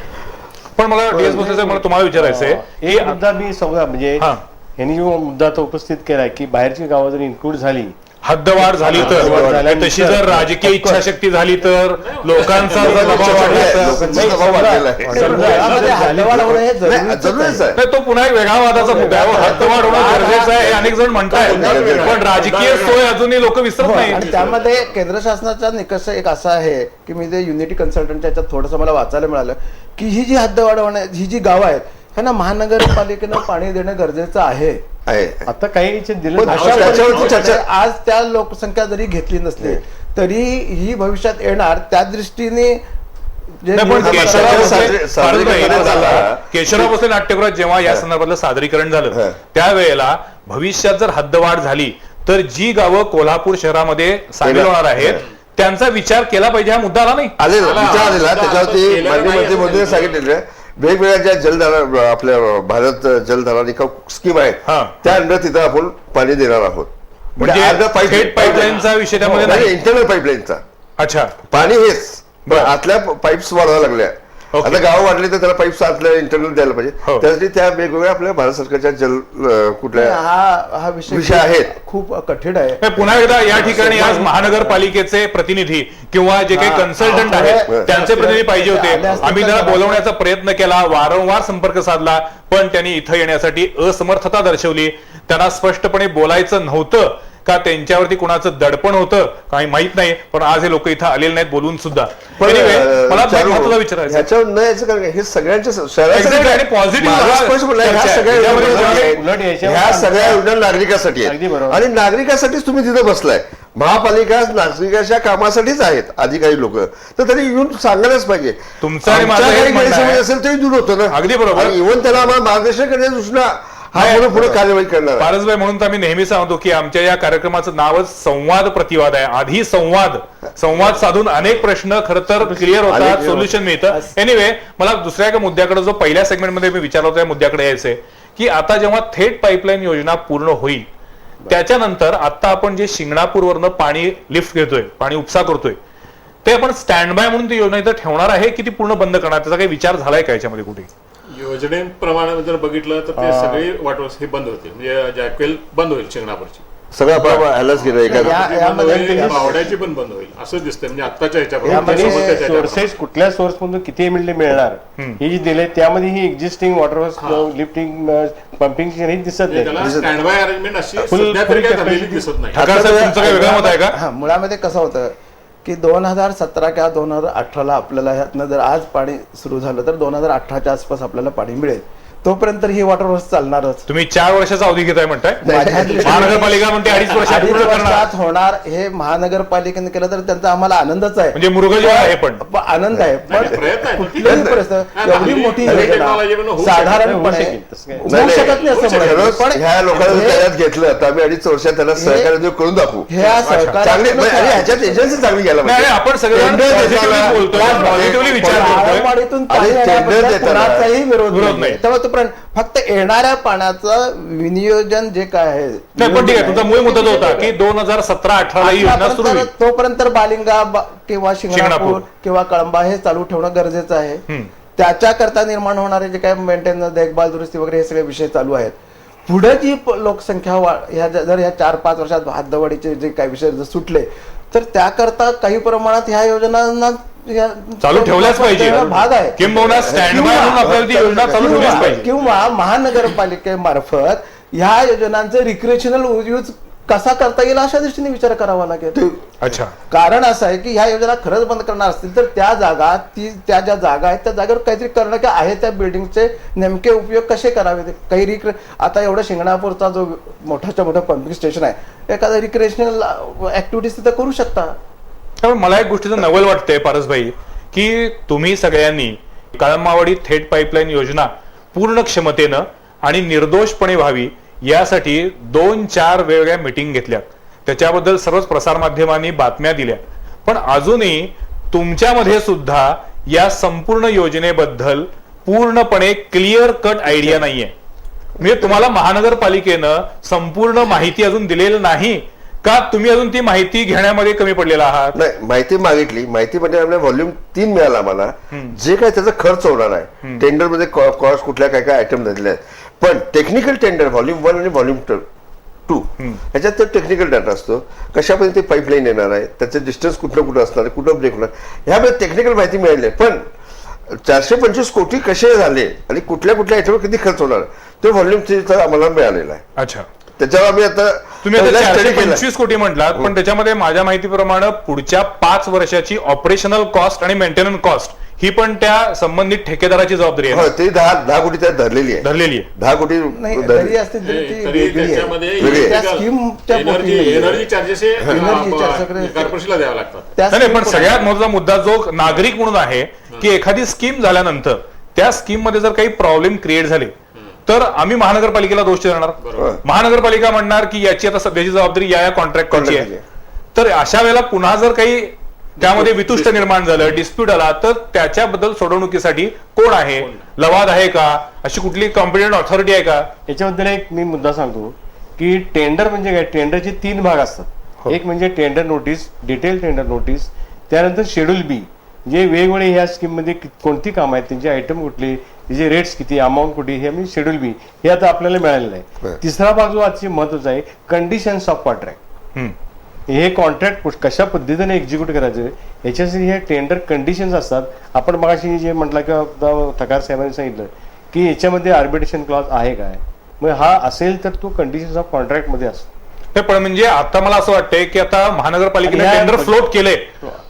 पण मला DS भोसले मला तुम्हाला विचारायचंय की एक मुद्दा मी समजा म्हणजे हा. यांनी जो मुद्दा तो उपस्थित केलाय की बाहेरची गावं जर इन्क्लूड झाली हद्दवाढ झाली तर हद्दवाढ झाल्यानंतर- तशी जर राजकीय इच्छाशक्ती झाली तर लोकांचा जर दबाव वाढला तर लोकांचा दबाव वाढलेला आहे. यामध्ये हद्दवाढ होणं हे नाही, जरुरीच जरुरीच आहे. नाही, तो पुन्हा एक वेगळा वादाचा मुद्दा आहे. हद्दवाढ होणं गरजेचं आहे हे अनेक जण म्हणतायत, पण राजकीय सोय अजूनी लोक विसरत आणि नाही. त्यामध्ये केंद्र शासनाचा निकष एक असा आहे की मी ते युनिटी कन्सल्टंटच्या याच्यात थोडंसं मला वाचायला मिळालं की ही जी हद्दवाढ होण्या ही जी गावं आहेत ह्यांना महानगरपालिकेनं पाणी देणं गरजेचं आहे. आता काही दिलं पण नाही. अशा त्याच्यावरती चर्चा आज त्या लोकसंख्या जरी घेतली नसली तरी ही भविष्यात येणार त्या दृष्टीने जे नाही, पण नियोजन केशवराव करायचं भोसले- आहे, साजरी फारच नाही, करण्यात इथं आला. झाला. केशवराव भोसले नाट्यगृहात जेव्हा या संदर्भातलं सादरीकरण झालं त्यावेळेला भविष्यात जर हद्दवाढ झाली तर जी गावं कोल्हापूर शहरामध्ये सामील होणार आहेत त्यांचा विचार केला पाहिजे, हा मुद्दा आला नाही. आलेला विचार आलेला त्याच्यावरती माननीय मंत्रिमंडळाने सांगितलेलं वेगवेगळ्या ज्या जलधारा आपल्या भारत जलधारा निकाल स्कीम आहेत हा. त्या अंडर तिथं आपण पाणी देणार आहोत. म्हणजे थेट पाईपलाईनचा विषय त्यामध्ये नाही. इंटरनल पाईपलाईनचा अच्छा पाणी हेच पण आतल्या पाईप्स वाढवायला लागल्या. ओके. आता गाव वाढले तर त्याला पाईप्स आतल्या इंटरनल द्यायला पाहिजे. हो. त्यासाठी त्या वेगवेगळ्या आपल्या भारत सरकारच्या कुठल्या हा विषय आहेत. खूप कठीण आहे. नाही, पुन्हा एकदा या ठिकाणी आज महानगरपालिकेचे प्रतिनिधी किंवा जे काही कन्सल्टंट आहेत त्यांचे प्रतिनिधी पाहिजे होते. आम्ही त्यांना बोलवण्याचा प्रयत्न केला, वारंवार संपर्क साधला, पण त्यांनी इथं येण्यासाठी असमर्थता दर्शवली. त्यांना स्पष्टपणे बोलायचं नव्हतं का त्यांच्यावरती कुणाचं दडपण होतं काही माहित नाही, पण आज हे लोक इथं आलेले नाहीत बोलून सुद्धा. Anyway, मला महत्त्वाचं विचारायचं ह्याच्यावर न यायचं कारण काय? हे सगळ्यांच्या Exactly, आणि positive माझं स्पष्ट म्हणणं आहे, ह्या चर्चा आहे. सगळ्या याच्यामध्ये योजना- उलट याच्यावर ह्या सगळ्या योजना नागरिकासाठी अगदी आहेत बरोबर. आणि नागरिकासाठीच तुम्ही तिथे बसलाय. महापालिका नागरिकाच्या कामासाठीच आहेत अधिकारी लोक, तर त्यांनी येऊन सांगायलाच पाहिजे. तुमचं आणि आमच्या माझं काही एक म्हणणं आहे. गैरसमज असेल तरी दूर होतं ना. अगदी बरोबर. इव्हन त्याला आम्हाला मार्गदर्शन करण्याची सूचना हा पुढे कार्यवाही करणार आहे. पारसभाई म्हणून तर आम्ही नेहमी सांगतो की आमच्या या कार्यक्रमाचं नावच संवाद प्रतिवाद आहे. आधी संवाद साधून अनेक प्रश्न खरं तर क्लिअर होतात, सोल्युशन मिळतं. एनिवे, मला दुसऱ्या एका मुद्द्याकडे जो पहिल्या सेगमेंटमध्ये मी विचारलो त्या मुद्द्याकडे यायचंय की आता जेव्हा थेट पाईपलाईन योजना पूर्ण होईल त्याच्यानंतर आता आपण जे शिंगणापूरवरनं पाणी लिफ्ट घेतोय, पाणी उपसा करतोय, ते आपण स्टँड बाय म्हणून ती योजना इथं ठेवणार आहे की ती पूर्ण बंद करणार, त्याचा काही विचार झालाय का याच्यामध्ये कुठे? योजनेप्रमाणे जर बघितलं तर ते सगळे वॉटर हे बंद होतील. म्हणजे जॅकवेल बंद होईल शिंगणापूरची, सगळं आपण ह्यालाच गेलं एका बंद होईल, बावड्याची पण बंद होईल असं दिसतंय. म्हणजे आत्ताच्या ह्याच्याप्रमाणे सोर्सेस कुठल्या सोर्स मधून किती एमएलडी मिळणार हे जे दिले त्यामध्ये ही एक्झिस्टिंग वॉटर लिफ्टिंग पंपिंग दिसत त्याला नाही. स्टँड बाय अरेंजमेंट अशी Full सध्या तरी काही capacity झालेली दिसत नाही. ठाकरे साहेब, तुमचं काही वेगळं मत आहे का? हा, मुळामध्ये कसं होतं की 2017 किंवा 2018 आपल्याला ह्यातनं जर आज पाणी सुरू झालं तर 2018च्या आसपास आपल्याला पाणी मिळेल. तोपर्यंत ही वॉटर वर्क चालणारच. तुम्ही 4 वर्षाचा अवधी घेताय म्हणताय? माझ्या दृष्टीने महानगरपालिका म्हणते 2.5 वर्षात पूर्ण करणार. वर्षात होणार हे महानगरपालिकेने केलं तर त्यांचा आम्हाला आनंदच आहे. म्हणजे मुरुगन आहे पण आनंद आहे नाही, पण प्रयत्न आहे. कुठल्याही परिस्थिती एवढी मोठी टेक्नॉलॉजी योजना होऊ साधारणपणे होऊ शकत नाही असं म्हणत. पण ह्या लोकांना हे- त्याच्यात घेतलं तर आम्ही 2.5 वर्षात त्याला सहकार्य करून दाखवू. ह्या सहकार्यातून चांगली आणि ह्याच्यात एजन्सी चांगली घ्यायला नाही, पाहिजे. आपण सगळे Tender देताना- बोलतोय, पॉझिटिव्हली विचार करतोय. आळंवाडीतून आणि पाणी tender येण्याबद्दल देताना कुणाचाही विरोध विरोध नाही. नाही. तेव्हा तोपर्यंत फक्त येणाऱ्या पाण्याचं विनियोजन जे काय आहे नाही, पण ठीक आहे, तुमचा मूळ मुद्दा तो होता की 2017-18 ही योजना सुरू होईल. तोपर्यंत बालिंगा किंवा शिंगणापूर शिंगणापूर किंवा कळंबा हे चालू ठेवणं गरजेचं आहे. त्याच्याकरता निर्माण होणारे जे काय मेंटेनन्स देखभाल दुरुस्ती वगैरे हे सगळे विषय चालू आहेत. पुढे जी लोकसंख्या जर ह्या 4-5 वर्षात हद्दवाढीचे जे काही विषय जर सुटले तर त्याकरता काही प्रमाणात ह्या योजनांना चालू ठेवल्याच पाहिजे. भाग आहे. किंबहुना स्टँड बाय म्हणून आपल्याला ती योजना चालू ठेवलीच पाहिजे. किंवा महानगरपालिकेमार्फत ह्या योजनांचं रिक्रिएशनल यूज कसा करता येईल अशा दृष्टीने विचार करावा लागेल. अच्छा. कारण असं आहे की ह्या योजना खरंच बंद करणार असतील तर त्या ज्या जागा आहेत त्या जागेवर काहीतरी करणं की आहे त्या बिल्डिंगचे नेमके उपयोग कसे करावे. काही आता एवढं शिंगणापूरचा जो मोठ्याच्या मोठं पंपिंग स्टेशन आहे, एखादा रिक्रिएशनल ऍक्टिव्हिटीज तिथं करू शकता. त्यामुळे मला एक गोष्टीचं नवल वाटतंय पारसभाई, की तुम्ही सगळ्यांनी कळंबावाडी थेट पाईपलाईन योजना पूर्ण क्षमतेनं आणि निर्दोषपणे व्हावी यासाठी 2-4 वेगवेगळ्या मीटिंग घेतल्या. त्याच्याबद्दल सर्वच प्रसारमाध्यमांनी बातम्या दिल्या. पण अजूनही तुमच्यामध्ये सुद्धा या संपूर्ण योजनेबद्दल पूर्णपणे क्लिअर कट आयडिया नाहीये. म्हणजे तुम्हाला महानगरपालिकेनं संपूर्ण माहिती अजून दिलेली नाही का, तुम्ही अजून ती माहिती घेण्यामध्ये कमी पडलेला आहात? नाही, माहिती मागितली. माहिती म्हणजे आपल्या व्हॉल्यूम 3 मिळाला आम्हाला, जे काय त्याचा खर्च होणार आहे टेंडर मध्ये कॉस्ट कुठल्या काय काय आयटम झालेले आहेत. पण टेक्निकल टेंडर व्हॉल्यूम 1 आणि व्हॉल्यूम 2 ह्याच्यात तर टेक्निकल डाटा असतो. कशा पद्धतीने पाईपलाईन येणार आहे, त्याचे डिस्टन्स कुठं असणार आहे, कुठं ब्रेक होणार, ह्यामध्ये टेक्निकल माहिती मिळाली आहे. पण 425 कोटी कसे झाले आणि कुठल्या आयटमवर किती खर्च होणार ते व्हॉल्यूम 3 आम्हाला मिळालेला आहे. अच्छा. त्याच्यावर आम्ही आता तुम्ही आता 425 कोटी म्हटलात, पण त्याच्यामध्ये माझ्या माहितीप्रमाणे पुढच्या 5 वर्षाची ऑपरेशनल कॉस्ट आणि मेंटेनन्स कॉस्ट ही पण त्या संबंधित ठेकेदाराची जबाबदारी आहे. ते 10 कोटी त्यात धरलेली आहे. 10 कोटी नाही जरी असतील तरी ती तरी वेगळी आहे. त्याच्यामध्ये त्या स्कीमच्या एनर्जी चार्जेस Energy charges कॉर्पोरेशनला द्यावे लागतात. त्या नाही, पण scheme सगळ्यात महत्वाचा मुद्दा जो नागरिक म्हणून आहे की एखादी स्कीम झाल्यानंतर त्या स्कीम मध्ये जर काही प्रॉब्लेम क्रिएट झाले तर आम्ही महानगरपालिकेला दोष देणार. महानगरपालिका म्हणणार की याची आता सध्याची जबाबदारी या कॉन्ट्रॅक्टरची आहे. तर अशा वेळेला पुन्हा जर काही त्यामध्ये वितुष्ट निर्माण झालं, डिस्प्यूट आला, तर त्याच्याबद्दल सोडवणुकीसाठी कोण आहे? लवाद आहे का? अशी कुठली कॉम्पिटंट ऑथॉरिटी आहे का? याच्याबद्दल एक मी मुद्दा सांगतो की टेंडर म्हणजे काय, टेंडरचे 3 भाग असतात. एक म्हणजे tender notice, detail tender notice, त्यानंतर शेड्यूल बी, जे वेगवेगळे ह्या स्कीम मध्ये कोणती काम आहेत, त्यांचे आयटम कुठले, त्याचे रेट्स किती, अमाऊंट कुठे, हे आम्ही शेड्यूल बी हे आता आपल्याला मिळालेलं आहे. तिसरा भाग जो अतिशय महत्वाचा आहे, कंडिशन्स ऑफ कॉन्ट्रॅक्ट. हे कॉन्ट्रॅक्ट कशा पद्धतीने एक्झिक्यूट करायचं याच्यासाठी हे टेंडर कंडिशन्स असतात. आपण मगाशी जे म्हटलं किंवा थकार साहेबांनी सांगितलं की याच्यामध्ये आर्बिट्रेशन क्लॉज आहे काय, मग हा असेल तर तो कंडिशन्स ऑफ कॉन्ट्रॅक्ट मध्ये असतो. पण म्हणजे आता मला असं वाटतंय की आता महानगरपालिकेने टेंडर फ्लोट केले,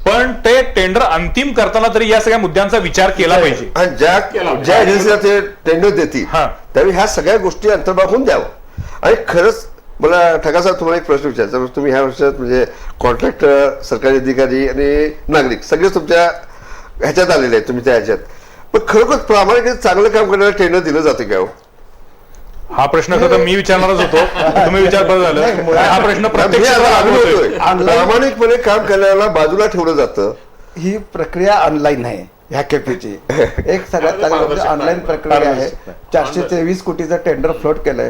पण ते टेंडर अंतिम करताना तरी या सगळ्या मुद्द्यांचा विचार केला पाहिजे. आणि ज्या एजन्सीला ते टेंडर देतील त्यावेळी ह्या सगळ्या गोष्टी अंतर्भागून द्यावं. आणि खरंच मला ठका साहेब तुम्हाला एक प्रश्न विचारायचा, तुम्ही ह्या वर्षात म्हणजे कॉन्ट्रॅक्टर, सरकारी अधिकारी आणि नागरिक सगळेच तुमच्या ह्याच्यात आलेले आहेत, तुम्ही त्या ह्याच्यात, पण खरोखर प्रामाणिक चांगलं काम करण्याला टेंडर दिलं जाते का? हा प्रश्न खरं तर मी विचारणारच होतो, तुम्ही विचार बरं झालं. हा प्रश्न प्रामाणिकपणे काम करण्याला बाजूला ठेवलं जातं. ही प्रक्रिया ऑनलाईन आहे. ह्या केपीची एक सगळ्यात चांगली ऑनलाईन प्रक्रिया आहे. 423 कोटीचं टेंडर फ्लोट केलंय.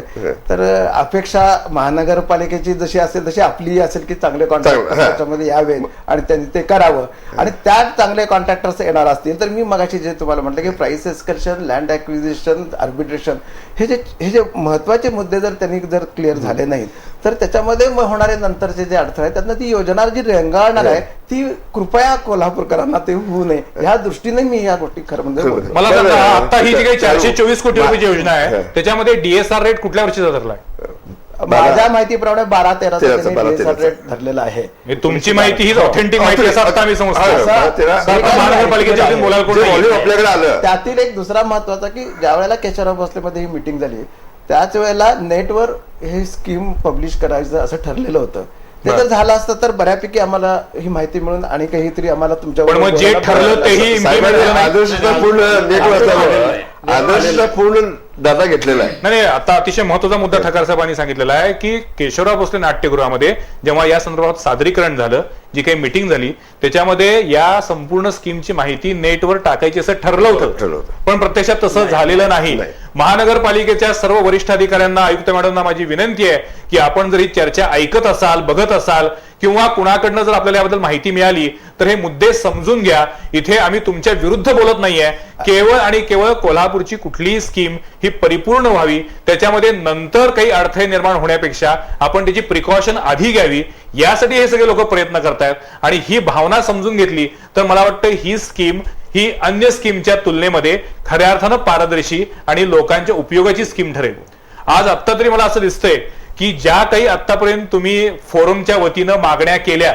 तर अपेक्षा महानगरपालिकेची जशी असेल तशी आपली असेल की चांगले कॉन्ट्रॅक्टर त्याच्यामध्ये यावे आणि त्यांनी ते करावं. आणि त्यात चांगले कॉन्ट्रॅक्टर्स येणार असतील तर मी मगाशी जे तुम्हाला म्हटलं की price escalation, land acquisition, arbitration हे जे महत्वाचे मुद्दे जर त्यांनी जर क्लिअर झाले नाहीत तर त्याच्यामध्ये होणारे नंतरचे जे अडथळे आहेत त्यातनं ती योजना जी रेंगाळणार आहे ती कृपया कोल्हापूरकरांना ते होऊ नये ह्या दृष्टीने मी या गोष्टी खरं म्हणजे मला आता ही जी काही 424 कोटी रुपयाची योजना आहे त्याच्यामध्ये डीएसआर रेट कुठल्या वर्षीचा धरलाय? माझ्या माहितीप्रमाणे 12-13 रेट धरलेला आहे. तुमची माहिती ही ऑथेंटिक माहिती असं आता आम्ही समजतो. महानगरपालिकेच्या आपल्याकडे आलं. त्यातील एक दुसरा महत्वाचा की ज्या वेळेला केशवराव भोसलेमध्ये ही मिटिंग झाली त्याच वेळेला नेटवर हे स्कीम पब्लिश करायचं असं ठरलेलं होतं. ते जर झालं असतं तर बऱ्यापैकी आम्हाला ही माहिती मिळून आणि काहीतरी आम्हाला तुमच्या जे ठरलं तेही आदर्शचा पूर्ण डाटा घेतलेला आहे. नाही, आता अतिशय महत्वाचा मुद्दा ठकार साहेबांनी सांगितलेला आहे की केशवराव भोसले नाट्यगृहामध्ये जेव्हा या संदर्भात सादरीकरण झालं, जी काही मिटिंग झाली त्याच्यामध्ये या संपूर्ण स्कीमची माहिती नेटवर टाकायची असं ठरलं होतं, पण प्रत्यक्षात तसं झालेलं नाही. महानगरपालिकेच्या सर्व वरिष्ठ अधिकाऱ्यांना, आयुक्त मॅडमना माझी विनंती आहे की आपण जर ही चर्चा ऐकत असाल, बघत असाल किंवा कुणाकडनं जर आपल्याला याबद्दल माहिती मिळाली तर हे मुद्दे समजून घ्या. इथे आम्ही तुमच्या विरुद्ध बोलत नाहीये. केवळ आणि केवळ कोल्हापूरची कुठलीही स्कीम ही परिपूर्ण व्हावी, त्याच्यामध्ये नंतर काही अडथळे निर्माण होण्यापेक्षा आपण त्याची प्रिकॉशन आधी घ्यावी यासाठी हे सगळे लोक प्रयत्न करतायत. आणि ही भावना समजून घेतली तर मला वाटतं ही स्कीम ही अन्य स्कीमच्या तुलनेमध्ये खऱ्या अर्थानं पारदर्शी आणि लोकांच्या उपयोगाची स्कीम ठरेल. आज आत्ता तरी मला असं दिसतंय की ज्या काही आतापर्यंत तुम्ही फोरमच्या वतीनं मागण्या केल्या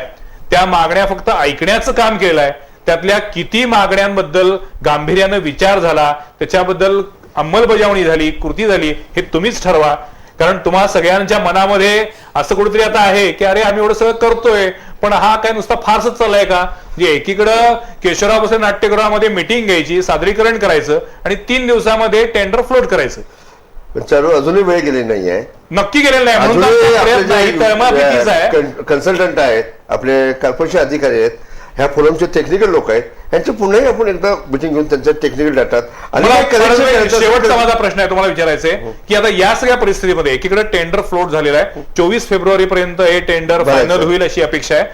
त्या मागण्या फक्त ऐकण्याचं काम केलं आहे, त्यातल्या किती मागण्यांबद्दल गांभीर्यानं विचार झाला, त्याच्याबद्दल अंमलबजावणी झाली, कृती झाली, हे तुम्हीच ठरवा. कारण तुम्हा सगळ्यांच्या मनामध्ये असं कुठेतरी आता आहे की अरे आम्ही एवढं सगळं करतोय पण हा काय नुसता फारसच चाललाय का. म्हणजे एकीकडं केशवराव भोसले नाट्यगृहामध्ये मिटिंग घ्यायची, सादरीकरण करायचं आणि 3 दिवसामध्ये टेंडर फ्लोट करायचं. पण चालू अजूनही वेळ गेलेली नाही आहे. नक्की गेलेलं नाही म्हणून अजूनही तर प्रयत्न आहे, ही तळमळ भीतीच आहे. आपले कन्सल्टंट आहेत, आपले कॉर्पोरेशन अधिकारी आहेत, ह्या फोरमचे टेक्निकल लोक आहेत, यांचे पुन्हाही आपण एकदा मिटिंग घेऊन त्यांच्या टेक्निकल डाटात मला शेवटचा माझा प्रश्न आहे तुम्हाला विचारायचा आहे की आता या सगळ्या परिस्थितीमध्ये एकीकडे टेंडर फ्लोट झालेला आहे, 24 फेब्रुवारी पर्यंत हे टेंडर फायनल होईल अशी अपेक्षा आहे.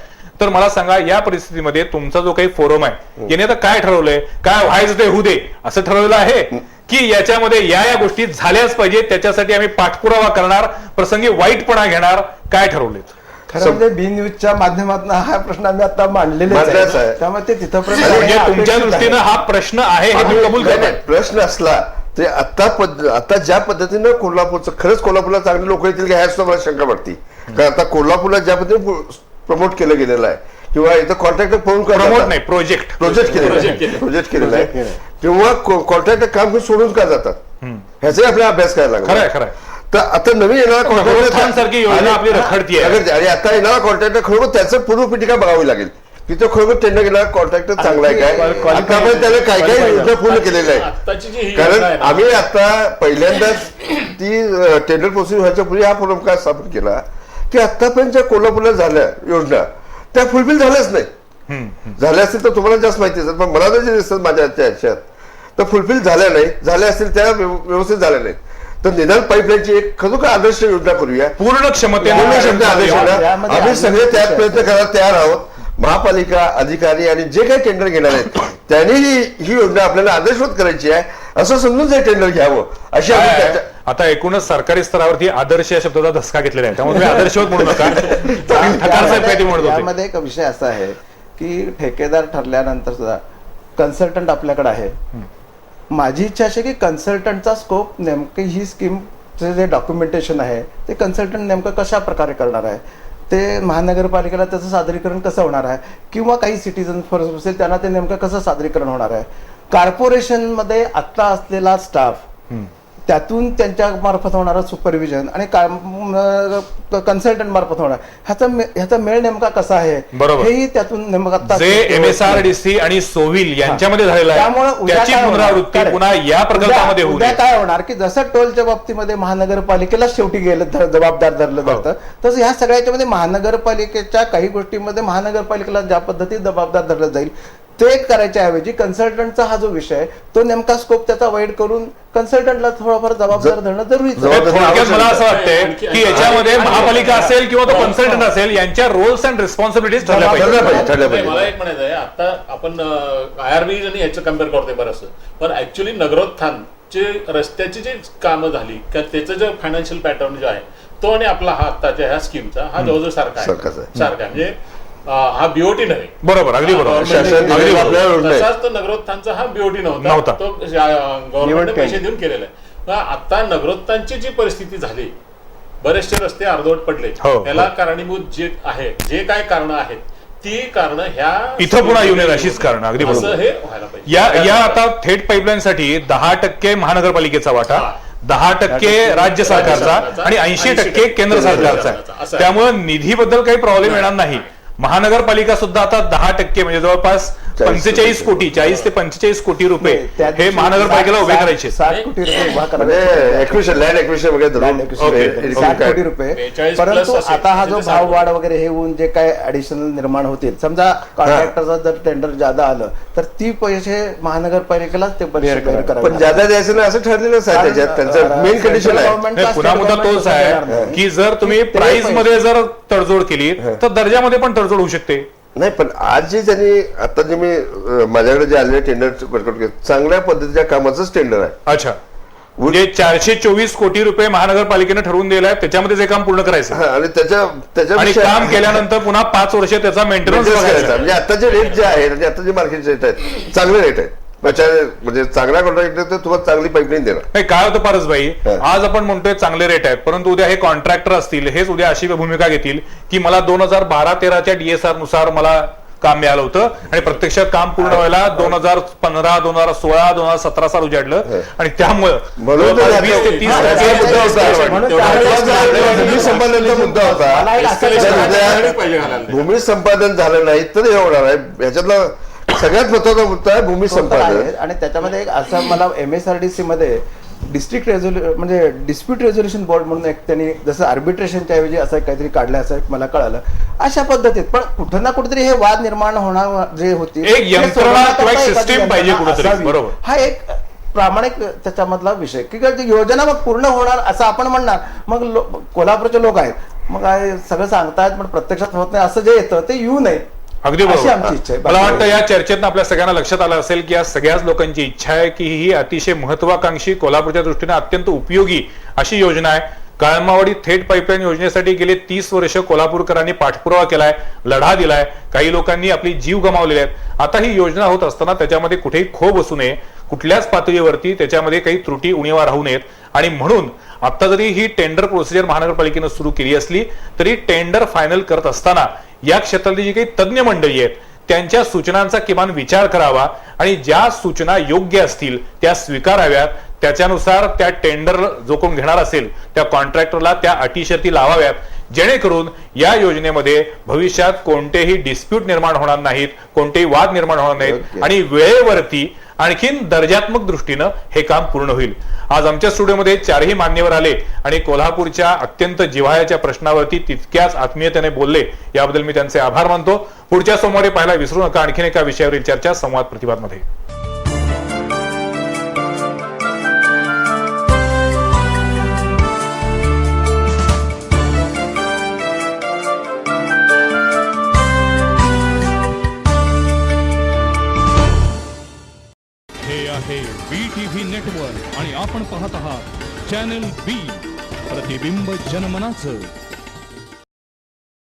तर मला सांगा या परिस्थितीमध्ये तुमचा जो काही फोरम आहे याने आता काय ठरवलंय, काय व्हायचं ते होऊ दे असं ठरवलेलं आहे की याच्यामध्ये या गोष्टी झाल्याच पाहिजे, त्याच्यासाठी आम्ही पाठपुरावा करणार, प्रसंगी वाईटपणा घेणार, काय ठरवलंय? खरं म्हणजे बी न्यूजच्या माध्यमातून हा प्रश्न आम्ही आता मांडलेलाच मांडलाच आहे, आहे. त्यामुळे ते तिथपर्यंत म्हणजे आहे, तुमच्या अपेक्षित दृष्टीनं आहे. हा प्रश्न आहे हे तुम्ही कबूल नाही, करताय? नाही, प्रश्न असला ते आता ज्या पद्धतीनं कोल्हापूरचं खरंच कोल्हापूरला चांगले लोक येतील का ह्या सुद्धा मला शंका वाटते. कारण आता कोल्हापूरला ज्या पद्धतीने प्रमोट केलं गेलेलं आहे किंवा इथं कॉन्ट्रॅक्टर फोन प्रमोट नाही, प्रोजेक्ट प्रोजेक्ट केलेला आहे किंवा कॉन्ट्रॅक्टर काम सोडून का जातात ह्याचाही आपल्याला अभ्यास करायला लागला. खरंय. तर आता नवीन येणारा नगरोत्थानसारखी योजना आपली रखडतीये. आणि आता येणारा कॉन्ट्रॅक्टर खरोखर त्याचं पूर्वपीठिका बघावी लागेल की तो खरोखर टेंडर गेला कॉन्ट्रॅक्टर चांगला आहे काय, आता आपण त्याने काय काय योजना पूर्ण केलेल्या आहे. आत्ताची जी ही कारण योजना आहे ना, आम्ही आता पहिल्यांदाच ती टेंडर प्रोसेस व्हायच्या पूर्वी हा फोरम काय स्थापन केला की आतापर्यंत ज्या कोल्हापूरला झाल्या योजना त्या फुलफिल झाल्याच नाही. झाल्या असतील तर तुम्हाला जास्त माहिती असेल, पण मला जे दिसतात माझ्या ह्याच्यात तर फुलफिल झाल्या नाही, झाल्या असतील त्या व्यवस्थित झाल्या नाहीत. तर निदान पाईपलाईनची एक खरोखर आदर्श योजना करूया, पूर्ण क्षमतेने पूर्ण क्षमता आदेश होणार. यामध्ये आम्ही सगळे त्यात प्रयत्न करायला तयार आहोत. महापालिका अधिकारी आणि जे काही टेंडर घेणार आहेत त्यांनी ही योजना आपल्याला आदर्शवत करायची आहे असं समजून ते टेंडर घ्यावं अशी आम्ही त्याच्या- आता एकूणच सरकारी स्तरावरती आदर्श या शब्दाचा धसका घेतलेला आहे, त्यामुळे तुम्ही आदर्शवत म्हणू नका. ठकार साहेब काहीतरी म्हणत होते. यामध्ये एक विषय असा आहे की ठेकेदार ठरल्यानंतर सुद्धा कन्सल्टंट आपल्याकडे आहे. माझी इच्छा अशी की कन्सल्टंटचा स्कोप नेमकी ही स्कीमचे जे डॉक्युमेंटेशन आहे ते कन्सल्टंट नेमकं कशा प्रकारे करणार आहे, ते महानगरपालिकेला त्याचं सादरीकरण कसं होणार आहे, किंवा काही सिटीजन फोरम असेल त्यांना ते नेमकं कसं सादरीकरण होणार आहे. कॉर्पोरेशनमध्ये आत्ता असलेला स्टाफ त्यातून त्यांच्या मार्फत होणारं सुपरविजन आणि कन्सल्टंट मार्फत होणार ह्याचा मेळ नेमका कसा आहे बरोबर. हेही त्यातून नेमकं आता जे MSRDC आणि सोविल यांच्यामध्ये झालेलं त्यामुळे आहे उद्या त्याची काय होणार? पुनरावृत्ती Correct. पुन्हा या प्रकल्पामध्ये होऊ उद्या नये. काय होणार की जसं टोलच्या बाबतीमध्ये महानगरपालिकेला शेवटी गेलं जबाबदार धरलं जातं, तसं ह्या सगळ्याच्यामध्ये महानगरपालिकेच्या काही गोष्टींमध्ये महानगरपालिकेला ज्या पद्धतीत जबाबदार धरलं जाईल ते करायच्या ऐवजी कन्सल्टंटचा हा जो विषय आहे तो नेमका स्कोप त्याचा वाईड करून कन्सल्टंटला थोडाफार जबाबदार धरणं जरुरीचं आहे. थोडक्यात मला असं वाटतंय की याच्यामध्ये महापालिका असेल किंवा तो कन्सल्टंट असेल यांच्या रोल्स अँड रिस्पॉन्सिबिलिटीज ठरल्या पाहिजे. नाही, मला एक म्हणायचं आहे, आता आपण IRB आणि ह्याचं कम्पेअर करतोय बरंच, पण ऍक्च्युली नगरोत्थानचे रस्त्याची जी कामं झाली किंवा त्याचं जे फायनान्शियल पॅटर्न जो आहे तो आणि आपला हा आत्ताच्या ह्या स्कीमचा हा जवळजवळ सारखा सारखाच आहे. आहे. सारखा आहे. म्हणजे हा BOT नव्हे. बरोबर, अगदी बरोबर. शासन अगदी दिलेलं बरोबर. आपल्याला रोड नाही. तसाच तो नगरोत्थानचा हा BOT नव्हता. तो गव्हर्नमेंटने पैसे देऊन केलेला आहे. आता नगरोत्थानची जी परिस्थिती झाली, बरेचसे रस्ते अर्धवट पडले, हो. त्याला कारणीभूत जे आहे, जे काय कारण आहेत ती कारण ह्या इथं पुन्हा येऊ नयेत अशीच कारण, अगदी असं बरोबर. हे व्हायला पाहिजे. या आता थेट पाईपलाईन साठी 10% महानगरपालिकेचा वाटा, हा. 10% राज्य सरकारचा आणि 80% केंद्र सरकारचा असं आहे. आहे. त्यामुळे निधीबद्दल काही प्रॉब्लेम येणार नाही. महानगरपालिका सुद्धा आता 10% म्हणजे जवळपास 45 कोटी 40 ते 45 कोटी रुपये त्या हे दिवशी महानगरपालिकेला उभे करायचे. 60 कोटी रुपये उभा म्हणजे करायचे. एक्विशन लँड एक्विशन वगैरे धरून Land acquisition Okay. वगैरे 60 कोटी रुपये. 42 परंतु plus असेल. आता हा जो म्हणजे भाव 60 वाढ वगैरे हे होऊन जे काय ऍडिशनल निर्माण होतील, समजा कॉन्ट्रॅक्टरचा जर टेंडर जादा आलं तर ती पैसे महानगरपालिकेलाच ते पैसे bear करावे पण ज्यादा द्यायचं नाही असं ठरलेलंच आहे त्याच्यात. त्यांचं मेन कंडिशन आहे. नाही, पुन्हा मुद्दा तोच आहे की जर तुम्ही प्राइस मध्ये जर तडजोड केली तर दर्जामध्ये पण तडजोड होऊ शकते. नाही, पण आज जे त्यांनी आता जे मी माझ्याकडे जे आलेले टेंडर चांगल्या पद्धतीच्या कामाचंच टेंडर आहे. अच्छा, म्हणजे 424 कोटी रुपये महानगरपालिकेने ठरवून दिलाय, त्याच्यामध्ये जे काम पूर्ण करायचं हा, आणि त्याच्या आणि काम केल्यानंतर पुन्हा 5 वर्ष त्याचा मेंटेनन्स करायचा. करायचा. म्हणजे आताचे रेट जे आहेत आणि आता जे मार्केट रेट आहेत चांगले रेट आहेत. म्हणजे चांगला कॉन्ट्रॅक्टर तर तुम्हाला चांगली पाईपलाईन देणार. नाही, काय होतं पारसभाई, हा. आज आपण म्हणतोय चांगले रेट आहेत, परंतु उद्या हे कॉन्ट्रॅक्टर असतील, हेच उद्या अशी भूमिका घेतील की मला 2012-13च्या DSR नुसार मला काम मिळालं होतं आणि प्रत्यक्षात काम पूर्ण व्हायला 2015, 2016, 2017 साल उजाडलं आणि त्यामुळे म्हणून तर 20 ते 30 हा मुद्दा होता. म्हणून भूमी संपादनचा मुद्दा मला एक असं होता. पाहिजे घालायला ते. भूमी संपादन झालं नाही तर हे होणार आहे. याच्यातला सगळ्यात महत्वाचा मुद्दा आहे भूमी तो तर संपादन. आहे. आणि त्याच्यामध्ये एक असं मला MSRDC मध्ये डिस्ट्रिक्ट म्हणजे डिस्प्यूट रेझोल्युशन बोर्ड म्हणून एक त्यांनी जसं आर्बिट्रेशनच्या ऐवजी असं काहीतरी काढलं असं एक मला कळालं. अशा पद्धतीत पण कुठं ना कुठेतरी हे वाद निर्माण होणार जे होती एक यंत्रणा किंवा एक सिस्टीम पाहिजे कुठेतरी. बरोबर. हा एक प्रामाणिक त्याच्यामधला विषय की ती योजना मग पूर्ण होणार असं आपण म्हणणार. मग कोल्हापूरचे लोक आहेत मग सगळं सांगतायत पण प्रत्यक्षात होत नाही असं जे येतं ते येऊ नये अगदी अशी बरोबर. आमची इच्छा आहे. मला वाटतं या चर्चेतनं आपल्या सगळ्यांना लक्षात आलं असेल की या सगळ्याच लोकांची इच्छा आहे की ही अतिशय महत्वाकांक्षी, कोल्हापूरच्या दृष्टीने अत्यंत उपयोगी अशी योजना आहे. काळंबावाडी थेट पाईपलाईन योजनेसाठी गेले 30 वर्ष कोल्हापूरकरांनी पाठपुरावा केलाय, लढा दिलाय, काही लोकांनी आपली जीव गमावलेले आहेत. आता ही योजना होत असताना त्याच्यामध्ये कुठेही खो बसू नये, कुठल्याच पातळीवरती त्याच्यामध्ये काही त्रुटी उणीवा राहू नयेत आणि म्हणून आता जरी ही टेंडर प्रोसिजर महानगरपालिकेनं सुरू केली असली तरी टेंडर फायनल करत असताना या क्षेत्रातली जी काही तज्ज्ञ मंडळी आहेत त्यांच्या सूचनांचा किमान विचार करावा आणि ज्या सूचना योग्य असतील त्या स्वीकाराव्यात. त्याच्यानुसार त्या टेंडर जो कोण घेणार असेल त्या कॉन्ट्रॅक्टरला त्या अटी शर्ती लावाव्यात, जेणेकरून या योजनेमध्ये भविष्यात कोणतेही डिस्प्यूट निर्माण होणार नाहीत, कोणतेही वाद निर्माण होणार नाहीत आणि वेळेवरती आणखीन दर्जात्मक दृष्टीनं हे काम पूर्ण होईल. आज आमच्या स्टुडिओमध्ये 4ही मान्यवर आले आणि कोल्हापूरच्या अत्यंत जिव्हाळ्याच्या प्रश्नावरती तितक्याच आत्मीयतेने बोलले. याबद्दल मी त्यांचे आभार मानतो. पुढच्या सोमवारी पाहायला विसरू नका आणखीन एका विषयावरील चर्चा संवाद प्रतिवादमध्ये. हे आहे BTV नेटवर्क आणि आपण पाहत आहात चॅनल B, प्रतिबिंब जनमनाचं.